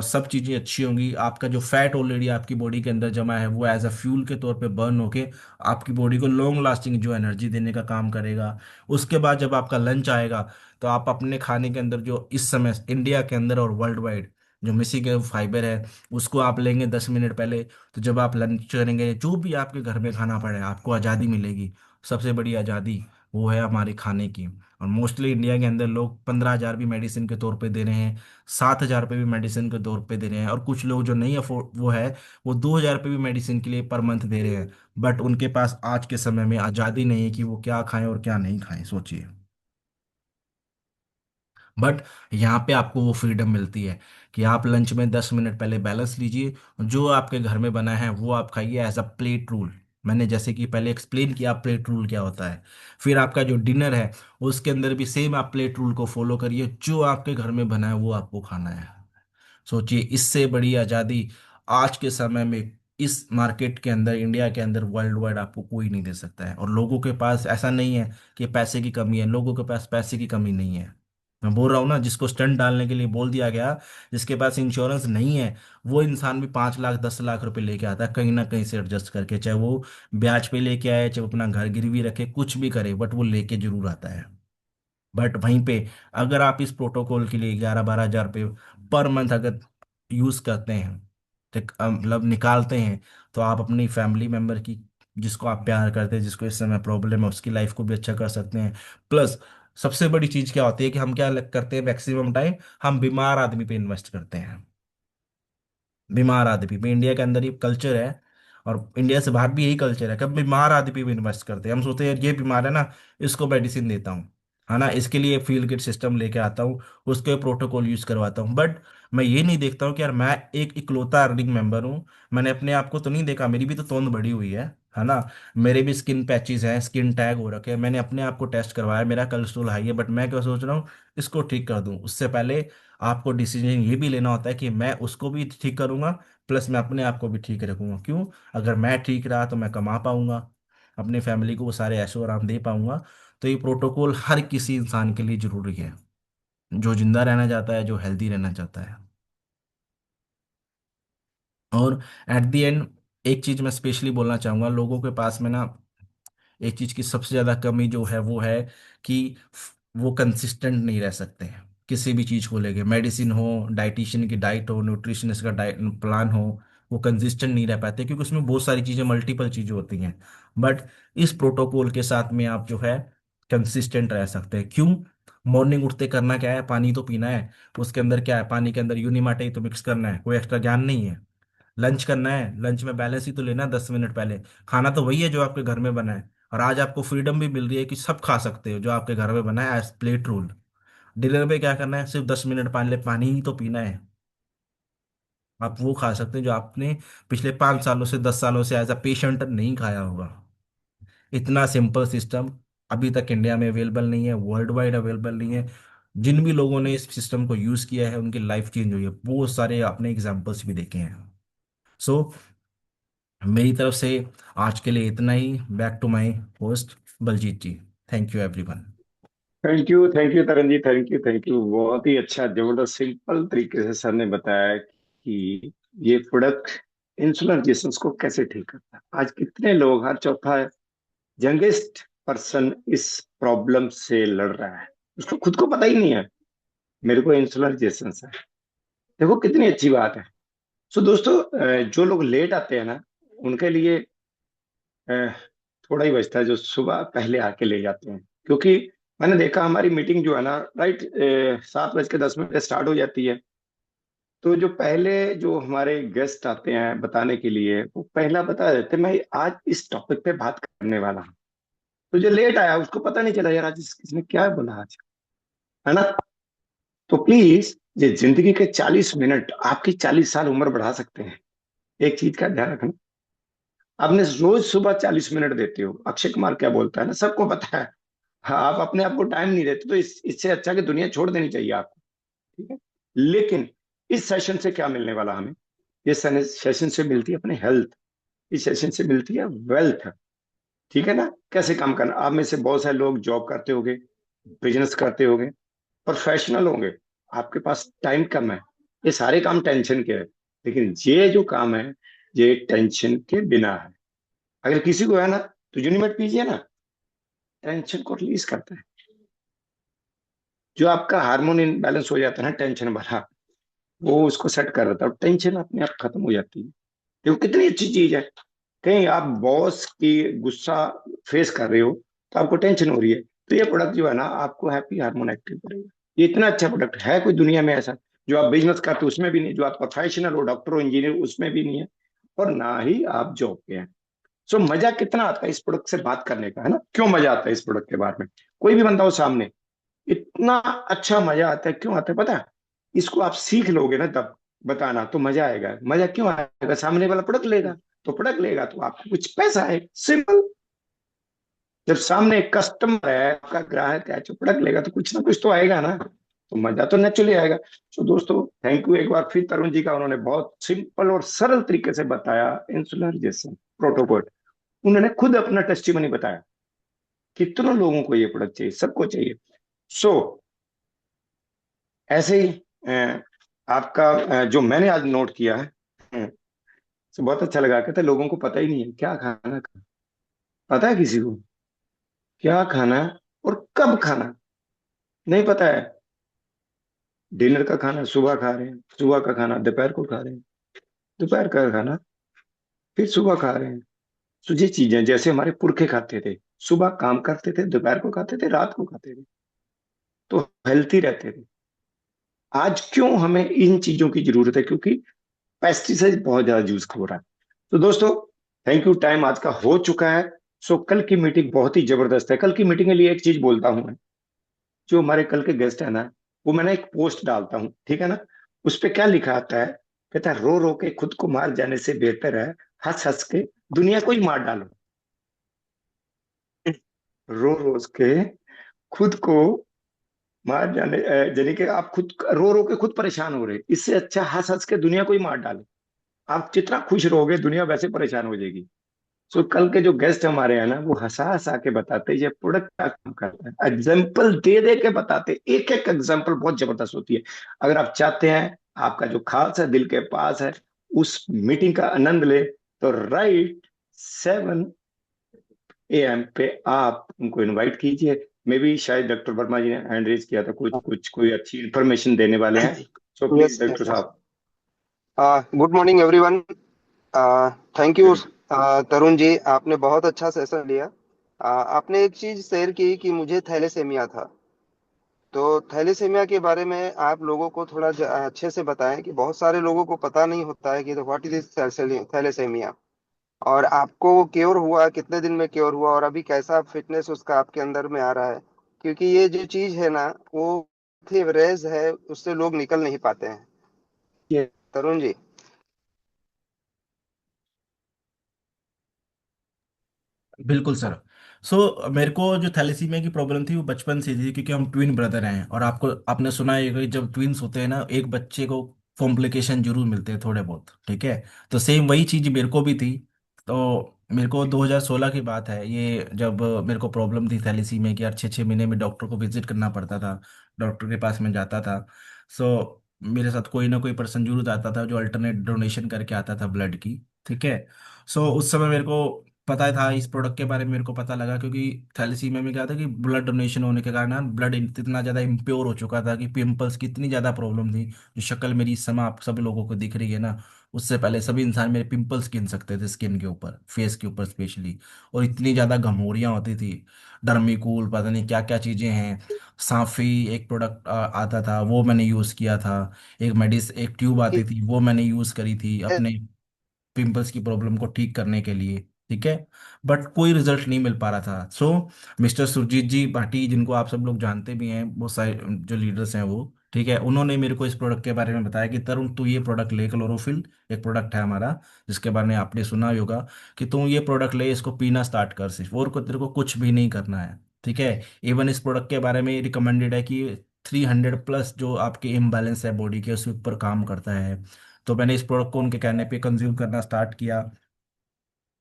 सब चीज़ें अच्छी होंगी। आपका जो फैट ऑलरेडी आपकी बॉडी के अंदर जमा है वो एज अ फ्यूल के तौर पे बर्न होके आपकी बॉडी को लॉन्ग लास्टिंग जो एनर्जी देने का काम करेगा। उसके बाद जब आपका लंच आएगा तो आप अपने खाने के अंदर जो इस समय इंडिया के अंदर और वर्ल्ड वाइड जो मिसिंग फाइबर है उसको आप लेंगे 10 मिनट पहले। तो जब आप लंच करेंगे, जो भी आपके घर में खाना पड़े, आपको आज़ादी मिलेगी। सबसे बड़ी आज़ादी वो है हमारे खाने की। और मोस्टली इंडिया के अंदर लोग 15,000 भी मेडिसिन के तौर पे दे रहे हैं, 7,000 रुपये भी मेडिसिन के तौर पे दे रहे हैं, और कुछ लोग जो नहीं अफोर्ड वो है, वो 2,000 रुपये भी मेडिसिन के लिए पर मंथ दे रहे हैं। बट उनके पास आज के समय में आज़ादी नहीं है कि वो क्या खाएं और क्या नहीं खाएं, सोचिए। बट यहाँ पे आपको वो फ्रीडम मिलती है कि आप लंच में 10 मिनट पहले बैलेंस लीजिए, जो आपके घर में बना है वो आप खाइए एज अ प्लेट रूल। मैंने जैसे कि पहले एक्सप्लेन किया प्लेट रूल क्या होता है। फिर आपका जो डिनर है उसके अंदर भी सेम आप प्लेट रूल को फॉलो करिए, जो आपके घर में बना है वो आपको खाना है। सोचिए, इससे बड़ी आज़ादी आज के समय में इस मार्केट के अंदर, इंडिया के अंदर, वर्ल्ड वाइड आपको कोई नहीं दे सकता है। और लोगों के पास ऐसा नहीं है कि पैसे की कमी है, लोगों के पास पैसे की कमी नहीं है। मैं बोल रहा हूँ ना, जिसको स्टंट डालने के लिए बोल दिया गया, जिसके पास इंश्योरेंस नहीं है, वो इंसान भी 5 लाख 10 लाख रुपए लेके आता है कहीं ना कहीं से एडजस्ट करके, चाहे वो ब्याज पे लेके आए, चाहे वो अपना घर गिरवी रखे, कुछ भी करे, बट वो लेके जरूर आता है। बट वहीं पे अगर आप इस प्रोटोकॉल के लिए 11-12 हज़ार रुपये पर मंथ अगर यूज करते हैं, मतलब निकालते हैं, तो आप अपनी फैमिली मेंबर की, जिसको आप प्यार करते हैं, जिसको इस समय प्रॉब्लम है, उसकी लाइफ को भी अच्छा कर सकते हैं। प्लस सबसे बड़ी चीज क्या होती है कि हम क्या करते हैं मैक्सिमम टाइम, हम बीमार आदमी पे इन्वेस्ट करते हैं। बीमार आदमी पे इंडिया के अंदर ये कल्चर है, और इंडिया से बाहर भी यही कल्चर है कि बीमार आदमी पे इन्वेस्ट करते हैं। हम सोचते हैं यार ये बीमार है ना, इसको मेडिसिन देता हूँ, है ना, इसके लिए फील किट सिस्टम लेके आता हूँ, उसके प्रोटोकॉल यूज करवाता हूँ। बट मैं ये नहीं देखता हूँ कि यार मैं एक इकलौता अर्निंग मेंबर हूँ, मैंने अपने आप को तो नहीं देखा, मेरी भी तो तोंद बड़ी हुई है ना, मेरे भी स्किन पैचेस हैं, स्किन टैग हो रखे हैं, मैंने अपने आप को टेस्ट करवाया, मेरा कोलेस्ट्रॉल हाई है, बट मैं क्या सोच रहा हूँ, इसको ठीक कर दूं। उससे पहले आपको डिसीजन ये भी लेना होता है कि मैं उसको भी ठीक करूंगा, प्लस मैं अपने आप को भी ठीक रखूंगा। क्यों? अगर मैं ठीक रहा तो मैं कमा पाऊंगा, अपने फैमिली को वो सारे ऐशो आराम दे पाऊंगा। तो ये प्रोटोकॉल हर किसी इंसान के लिए जरूरी है, जो जिंदा रहना चाहता है, जो हेल्दी रहना चाहता है। और एट द एंड एक चीज मैं स्पेशली बोलना चाहूंगा, लोगों के पास में ना एक चीज की सबसे ज्यादा कमी जो है वो है कि वो कंसिस्टेंट नहीं रह सकते हैं किसी भी चीज को लेके। मेडिसिन हो, डाइटिशियन की डाइट हो, न्यूट्रिशनिस्ट का डाइट प्लान हो, वो कंसिस्टेंट नहीं रह पाते क्योंकि उसमें बहुत सारी चीजें, मल्टीपल चीजें होती हैं। बट इस प्रोटोकॉल के साथ में आप जो है कंसिस्टेंट रह सकते हैं। क्यों? मॉर्निंग उठते करना क्या है? पानी तो पीना है। उसके अंदर क्या है? पानी के अंदर यूनिमाटे ही तो मिक्स करना है, कोई एक्स्ट्रा ज्ञान नहीं है। लंच करना है, लंच में बैलेंस ही तो लेना है 10 मिनट पहले। खाना तो वही है जो आपके घर में बना है, और आज आपको फ्रीडम भी मिल रही है कि सब खा सकते हो जो आपके घर में बना है एज प्लेट रूल। डिनर पे क्या करना है? सिर्फ 10 मिनट पहले पानी ही तो पीना है। आप वो खा सकते हैं जो आपने पिछले 5 सालों से 10 सालों से एज अ पेशेंट नहीं खाया होगा। इतना सिंपल सिस्टम अभी तक इंडिया में अवेलेबल नहीं है, वर्ल्ड वाइड अवेलेबल नहीं है। जिन भी लोगों ने इस सिस्टम को यूज किया है उनकी लाइफ चेंज हुई है, बहुत सारे आपने एग्जाम्पल्स भी देखे हैं। सो मेरी तरफ से आज के लिए इतना ही। Back to my host Baljeet ji. Thank you everyone. Thank you Taran ji, thank you, thank you. बहुत ही अच्छा, जबरदस्त, सिंपल तरीके से सर ने बताया कि ये प्रोडक्ट इंसुलर रेजिस्टेंस को कैसे ठीक करता है। आज कितने लोग, हर चौथा यंगेस्ट पर्सन इस प्रॉब्लम से लड़ रहा है, उसको खुद को पता ही नहीं है मेरे को इंसुलर रेजिस्टेंस है। देखो कितनी अच्छी बात है। सो दोस्तों, जो लोग लेट आते हैं ना, उनके लिए अ, थोड़ा ही बचता है जो सुबह पहले आके ले जाते हैं। क्योंकि मैंने देखा हमारी मीटिंग जो है ना, राइट, 7:10 स्टार्ट हो जाती है। तो जो पहले जो हमारे गेस्ट आते हैं बताने के लिए, वो पहला बता देते हैं, मैं आज इस टॉपिक पे बात करने वाला हूँ। तो जो लेट आया उसको पता नहीं चला यार आज किसने क्या बोला आज, है ना। तो प्लीज, ये जिंदगी के 40 मिनट आपकी 40 साल उम्र बढ़ा सकते हैं। एक चीज का ध्यान रखना, आपने रोज सुबह 40 मिनट देते हो। अक्षय कुमार क्या बोलता है ना, सबको पता है। हाँ, आप अपने आप को टाइम नहीं देते तो इससे अच्छा कि दुनिया छोड़ देनी चाहिए आपको। ठीक है। लेकिन इस सेशन से क्या मिलने वाला हमें? इस सेशन से मिलती है अपने हेल्थ, इस सेशन से मिलती है वेल्थ। ठीक है ना। कैसे काम करना, आप में से बहुत सारे लोग जॉब करते होंगे, बिजनेस करते होंगे, प्रोफेशनल होंगे, आपके पास टाइम कम है। ये सारे काम टेंशन के हैं, लेकिन ये जो काम है ये टेंशन के बिना है। अगर किसी को है ना, तो यूनिमेट पीजिए ना, टेंशन को रिलीज करता है। जो आपका हार्मोन इनबैलेंस हो जाता है ना, टेंशन वाला, वो उसको सेट कर देता है और टेंशन अपने आप खत्म हो जाती है। देखो कितनी अच्छी चीज है। कहीं आप बॉस की गुस्सा फेस कर रहे हो तो आपको टेंशन हो रही है, तो ये प्रोडक्ट जो है ना आपको हैप्पी हार्मोन एक्टिव करेगा। ये इतना अच्छा प्रोडक्ट है कोई दुनिया में ऐसा? जो आप बिजनेस करते हो उसमें भी नहीं, जो आप प्रोफेशनल हो, डॉक्टर हो, इंजीनियर, उसमें भी नहीं है, और ना ही आप जॉब पे हैं। सो मजा कितना आता है इस प्रोडक्ट से बात करने का, है ना। क्यों मजा आता है इस प्रोडक्ट के बारे में? कोई भी बंदा हो सामने, इतना अच्छा मजा आता है। क्यों आता है पता है? इसको आप सीख लोगे ना तब बताना तो मजा आएगा। मजा क्यों आएगा? सामने वाला प्रोडक्ट लेगा, तो प्रोडक्ट लेगा तो आपको कुछ पैसा है, सिंपल। जब सामने एक कस्टमर है, आपका ग्राहक है जो प्रोडक्ट लेगा, तो कुछ ना कुछ तो आएगा ना, तो मजा तो नेचुरली आएगा। तो दोस्तों, थैंक यू एक बार फिर तरुण जी का, उन्होंने बहुत सिंपल और सरल तरीके से बताया इंसुलर जैसे प्रोटोकॉल। उन्होंने खुद अपना टेस्टिमनी बताया। कितनों लोगों को ये प्रोडक्ट चाहिए, सबको चाहिए। सो ऐसे ही आपका जो मैंने आज नोट किया है, तो बहुत अच्छा लगा। कहते लोगों को पता ही नहीं है क्या खाना। पता है किसी को क्या खाना है और कब खाना? नहीं पता है। डिनर का खाना सुबह खा रहे हैं, सुबह का खाना दोपहर को खा रहे हैं, दोपहर का खाना फिर सुबह खा रहे हैं। तो ये चीजें जैसे हमारे पुरखे खाते थे, सुबह काम करते थे, दोपहर को खाते थे, रात को खाते थे, तो हेल्थी रहते थे। आज क्यों हमें इन चीजों की जरूरत है? क्योंकि पेस्टिसाइड बहुत ज्यादा यूज हो रहा है। तो दोस्तों, थैंक यू, टाइम आज का हो चुका है। सो कल की मीटिंग बहुत ही जबरदस्त है। कल की मीटिंग के लिए एक चीज बोलता हूं मैं, जो हमारे कल के गेस्ट है ना, वो मैंने एक पोस्ट डालता हूँ, ठीक है ना। उस पे क्या लिखा आता है? कहता है रो रो के खुद को मार जाने से बेहतर है हंस हंस के दुनिया को ही मार डालो। रो रो के खुद को मार जाने यानी कि आप खुद रो रो के खुद परेशान हो रहे, इससे अच्छा हंस हंस के दुनिया को ही मार डालो। आप जितना खुश रहोगे दुनिया वैसे परेशान हो जाएगी। सो कल के जो गेस्ट हमारे हैं ना, वो हंसा हंसा के बताते हैं ये प्रोडक्ट क्या काम करता है, एग्जाम्पल दे दे के बताते, एक एक एग्जाम्पल बहुत जबरदस्त होती है। अगर आप चाहते हैं, आपका जो खास है, दिल के पास है, उस मीटिंग का आनंद ले, तो राइट 7 AM पे आप उनको इनवाइट कीजिए। मे बी शायद डॉक्टर वर्मा जी ने हैंड रेज किया था, कुछ कुछ कोई अच्छी इंफॉर्मेशन देने वाले हैं। So yes please doctor yes. साहब। Good morning everyone. Thank you very Tarun ji, आपने बहुत अच्छा सेशन लिया। आपने एक चीज शेयर की कि मुझे थैलेसेमिया था, तो थैलेसेमिया के बारे में आप लोगों को थोड़ा अच्छे से बताएं कि बहुत सारे लोगों को पता नहीं होता है कि व्हाट इज थैलेसेमिया, और आपको क्योर हुआ, कितने दिन में क्योर हुआ, और अभी कैसा फिटनेस उसका आपके अंदर में आ रहा है। क्योंकि ये जो चीज है ना, वो रेज है, उससे लोग निकल नहीं पाते हैं। ये तरुण जी। बिल्कुल सर। मेरे को जो थैलेसीमिया की प्रॉब्लम थी वो बचपन से थी, क्योंकि हम ट्विन ब्रदर हैं, और आपको आपने सुना है कि जब ट्विन्स होते हैं ना, एक बच्चे को कॉम्प्लिकेशन जरूर मिलते हैं थोड़े बहुत, ठीक है। तो सेम वही चीज मेरे को भी थी। तो मेरे को 2016 की बात है ये, जब मेरे को प्रॉब्लम थी थैलेसीमिया की, यार 6-6 महीने में डॉक्टर को विजिट करना पड़ता था, डॉक्टर के पास में जाता था। मेरे साथ कोई ना कोई पर्सन जरूर आता था जो अल्टरनेट डोनेशन करके आता था ब्लड की, ठीक है। उस समय मेरे को पता था इस प्रोडक्ट के बारे में, मेरे को पता लगा, क्योंकि थैलेसीमिया में क्या था कि ब्लड डोनेशन होने के कारण ब्लड इतना ज़्यादा इम्प्योर हो चुका था कि पिंपल्स की इतनी ज़्यादा प्रॉब्लम थी। जो शक्ल मेरी इस समय आप सभी लोगों को दिख रही है ना, उससे पहले सभी इंसान मेरे पिंपल्स गिन सकते थे स्किन के ऊपर, फेस के ऊपर स्पेशली। और इतनी ज़्यादा घमौरियाँ होती थी, डर्मिकूल पता नहीं क्या क्या चीज़ें हैं। सांफी एक प्रोडक्ट आता था, वो मैंने यूज़ किया था। एक ट्यूब आती थी, वो मैंने यूज़ करी थी अपने पिंपल्स की प्रॉब्लम को ठीक करने के लिए, ठीक है। बट कोई रिजल्ट नहीं मिल पा रहा था। मिस्टर सुरजीत जी भाटी, जिनको आप सब लोग जानते भी हैं, बहुत सारे जो लीडर्स हैं वो, ठीक है, उन्होंने मेरे को इस प्रोडक्ट के बारे में बताया कि तरुण तू ये प्रोडक्ट ले, क्लोरोफिल एक प्रोडक्ट है हमारा, जिसके बारे में आपने सुना ही होगा, कि तू ये प्रोडक्ट ले, इसको पीना स्टार्ट कर सिर्फ, और को तेरे को कुछ भी नहीं करना है, ठीक है। इवन इस प्रोडक्ट के बारे में रिकमेंडेड है कि 300+ जो आपके इम्बैलेंस है बॉडी के, उसके ऊपर काम करता है। तो मैंने इस प्रोडक्ट को उनके कहने पे कंज्यूम करना स्टार्ट किया।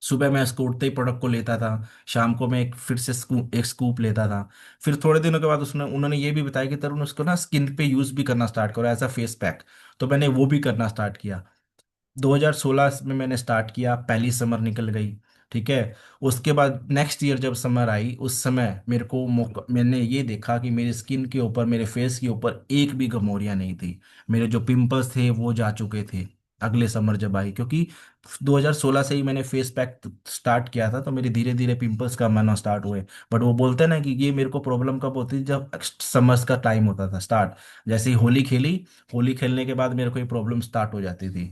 सुबह मैं इसको उठते ही प्रोडक्ट को लेता था, शाम को मैं फिर से एक स्कूप लेता था। फिर थोड़े दिनों के बाद उसने उन्होंने ये भी बताया कि तरुण उसको ना स्किन पे यूज भी करना स्टार्ट करो एज अ फेस पैक। तो मैंने वो भी करना स्टार्ट किया। 2016 में मैंने स्टार्ट किया, पहली समर निकल गई, ठीक है। उसके बाद नेक्स्ट ईयर जब समर आई, उस समय मेरे को मौका, मैंने ये देखा कि मेरी स्किन के ऊपर, मेरे फेस के ऊपर एक भी गमोरिया नहीं थी। मेरे जो पिंपल्स थे वो जा चुके थे अगले समर जब आई, क्योंकि 2016 से ही मैंने फेस पैक स्टार्ट किया था, तो मेरे धीरे धीरे पिंपल्स कम आना स्टार्ट हुए। बट वो बोलते हैं ना कि ये मेरे को प्रॉब्लम कब होती थी, जब समर्स का टाइम होता था स्टार्ट, जैसे ही होली खेली, होली खेलने के बाद मेरे को ये प्रॉब्लम स्टार्ट हो जाती थी।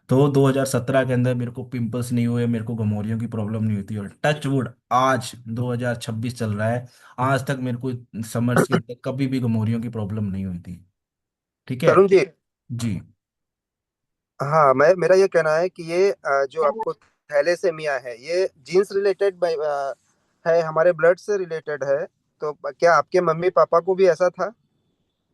तो 2017 के अंदर मेरे को पिंपल्स नहीं हुए, मेरे को घमौरियों की प्रॉब्लम नहीं होती, और टच वुड आज 2026 चल रहा है, आज तक मेरे को समर्स के अंदर कभी भी घमौरियों की प्रॉब्लम नहीं हुई थी, ठीक है। तरुण जी, जी। हाँ, मैं मेरा ये कहना है कि ये जो आपको थैलेसेमिया है, ये जीन्स रिलेटेड है, हमारे ब्लड से रिलेटेड है। तो क्या आपके मम्मी पापा को भी ऐसा था?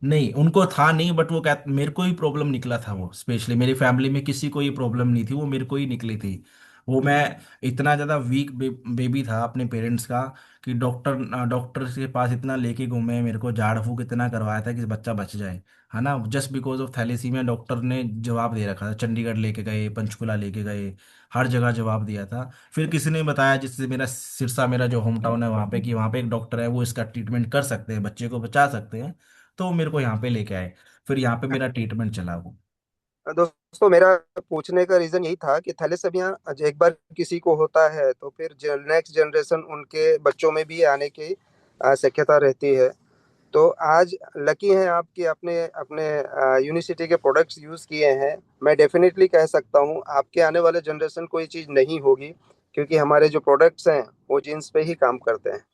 नहीं, उनको था नहीं, बट वो क्या, मेरे को ही प्रॉब्लम निकला था वो, स्पेशली मेरी फैमिली में किसी को ये प्रॉब्लम नहीं थी, वो मेरे को ही निकली थी। वो मैं इतना ज़्यादा वीक बेबी था अपने पेरेंट्स का, कि डॉक्टर के पास इतना लेके घूमे, मेरे को झाड़ फूक इतना करवाया था कि बच्चा बच जाए, है ना, just because of thalassemia. Doctor ने जवाब दे रखा था, चंडीगढ़ लेके गए, पंचकुला लेके गए, हर जगह जवाब दिया था। फिर किसी ने बताया, जिससे मेरा सिरसा, मेरा जो होम टाउन है वहाँ पे, कि वहाँ पे एक डॉक्टर है, वो इसका ट्रीटमेंट कर सकते हैं, बच्चे को बचा सकते हैं। तो मेरे को यहाँ पे लेके आए, फिर यहाँ पे मेरा ट्रीटमेंट चला वो। दोस्तों, मेरा पूछने का रीजन यही था कि थैलेसेमिया एक बार किसी को होता है तो फिर नेक्स्ट जनरेशन उनके बच्चों में भी आने की शक्यता रहती है। तो आज लकी हैं आप कि आपने अपने यूनिसिटी के प्रोडक्ट्स यूज़ किए हैं। मैं डेफिनेटली कह सकता हूँ आपके आने वाले जनरेशन को ये चीज़ नहीं होगी, क्योंकि हमारे जो प्रोडक्ट्स हैं वो जीन्स पे ही काम करते हैं।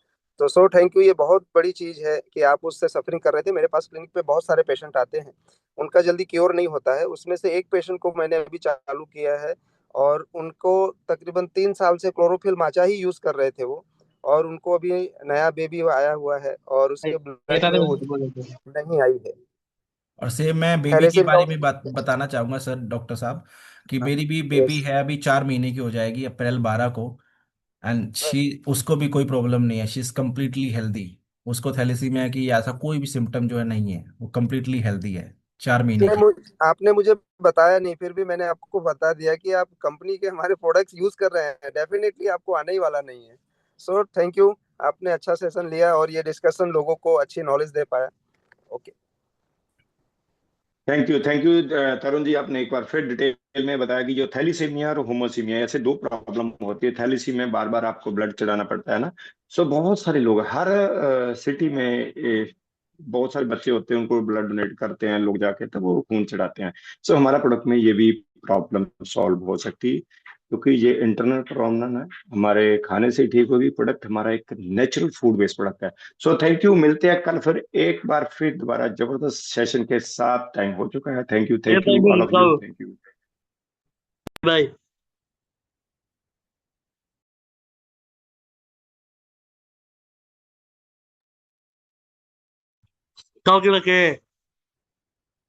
तो थैंक यू। ये बहुत बड़ी चीज़ है कि आप उससे सफरिंग कर रहे थे। मेरे पास क्लिनिक पे बहुत सारे पेशेंट आते हैं, उनका जल्दी क्योर नहीं होता है। उसमें से एक पेशेंट को मैंने अभी चालू किया है, और उनको तकरीबन 3 साल से क्लोरोफिल माचा ही यूज़ कर रहे थे वो, और उनको अभी नया बेबी आया हुआ है और उसके ब्लड में वो नहीं आई है। और सेम मैं बेबी के थैलेसीमिया। बारे में बात बताना चाहूंगा सर, डॉक्टर साहब, कि मेरी भी बेबी यस। है, अभी 4 महीने की हो जाएगी अप्रैल 12 को। एंड शी, उसको भी कोई प्रॉब्लम नहीं है, शी इज कम्प्लीटली हेल्दी। उसको थैलेसीमिया की या ऐसा कोई भी सिम्टम जो है नहीं है, वो कम्प्लीटली हेल्दी है। 4 महीने की। आपने मुझे बताया नहीं, फिर भी मैंने आपको बता दिया कि आप कंपनी के हमारे प्रोडक्ट्स यूज कर रहे हैं, डेफिनेटली आपको आने ही वाला नहीं है। सो थैंक यू, आपने अच्छा सेशन लिया और ये डिस्कशन लोगों को अच्छी नॉलेज दे पाया। ओके। थैंक यू तरुण जी, आपने एक बार फिर डिटेल में बताया कि जो थैलीसीमिया और होमोसीमिया, ऐसे दो प्रॉब्लम होती है। थैलीसीमिया बार बार आपको ब्लड चढ़ाना पड़ता है ना। सो बहुत सारे लोग हर सिटी में बहुत सारे बच्चे होते हैं, उनको ब्लड डोनेट करते हैं लोग जाके, तब वो खून चढ़ाते हैं। सो हमारा प्रोडक्ट में ये भी प्रॉब्लम सॉल्व हो सकती है, क्योंकि ये इंटरनल प्रॉब्लम है, हमारे खाने से ही ठीक होगी। प्रोडक्ट हमारा एक नेचुरल फूड बेस्ड प्रोडक्ट है। सो थैंक यू, मिलते हैं कल फिर एक बार फिर दोबारा जबरदस्त सेशन के साथ। टाइम हो चुका है। ए थैंक भाई यू मैं ऑल ऑफ रुका यू, हूँ थैंक यू। भाई। Talking like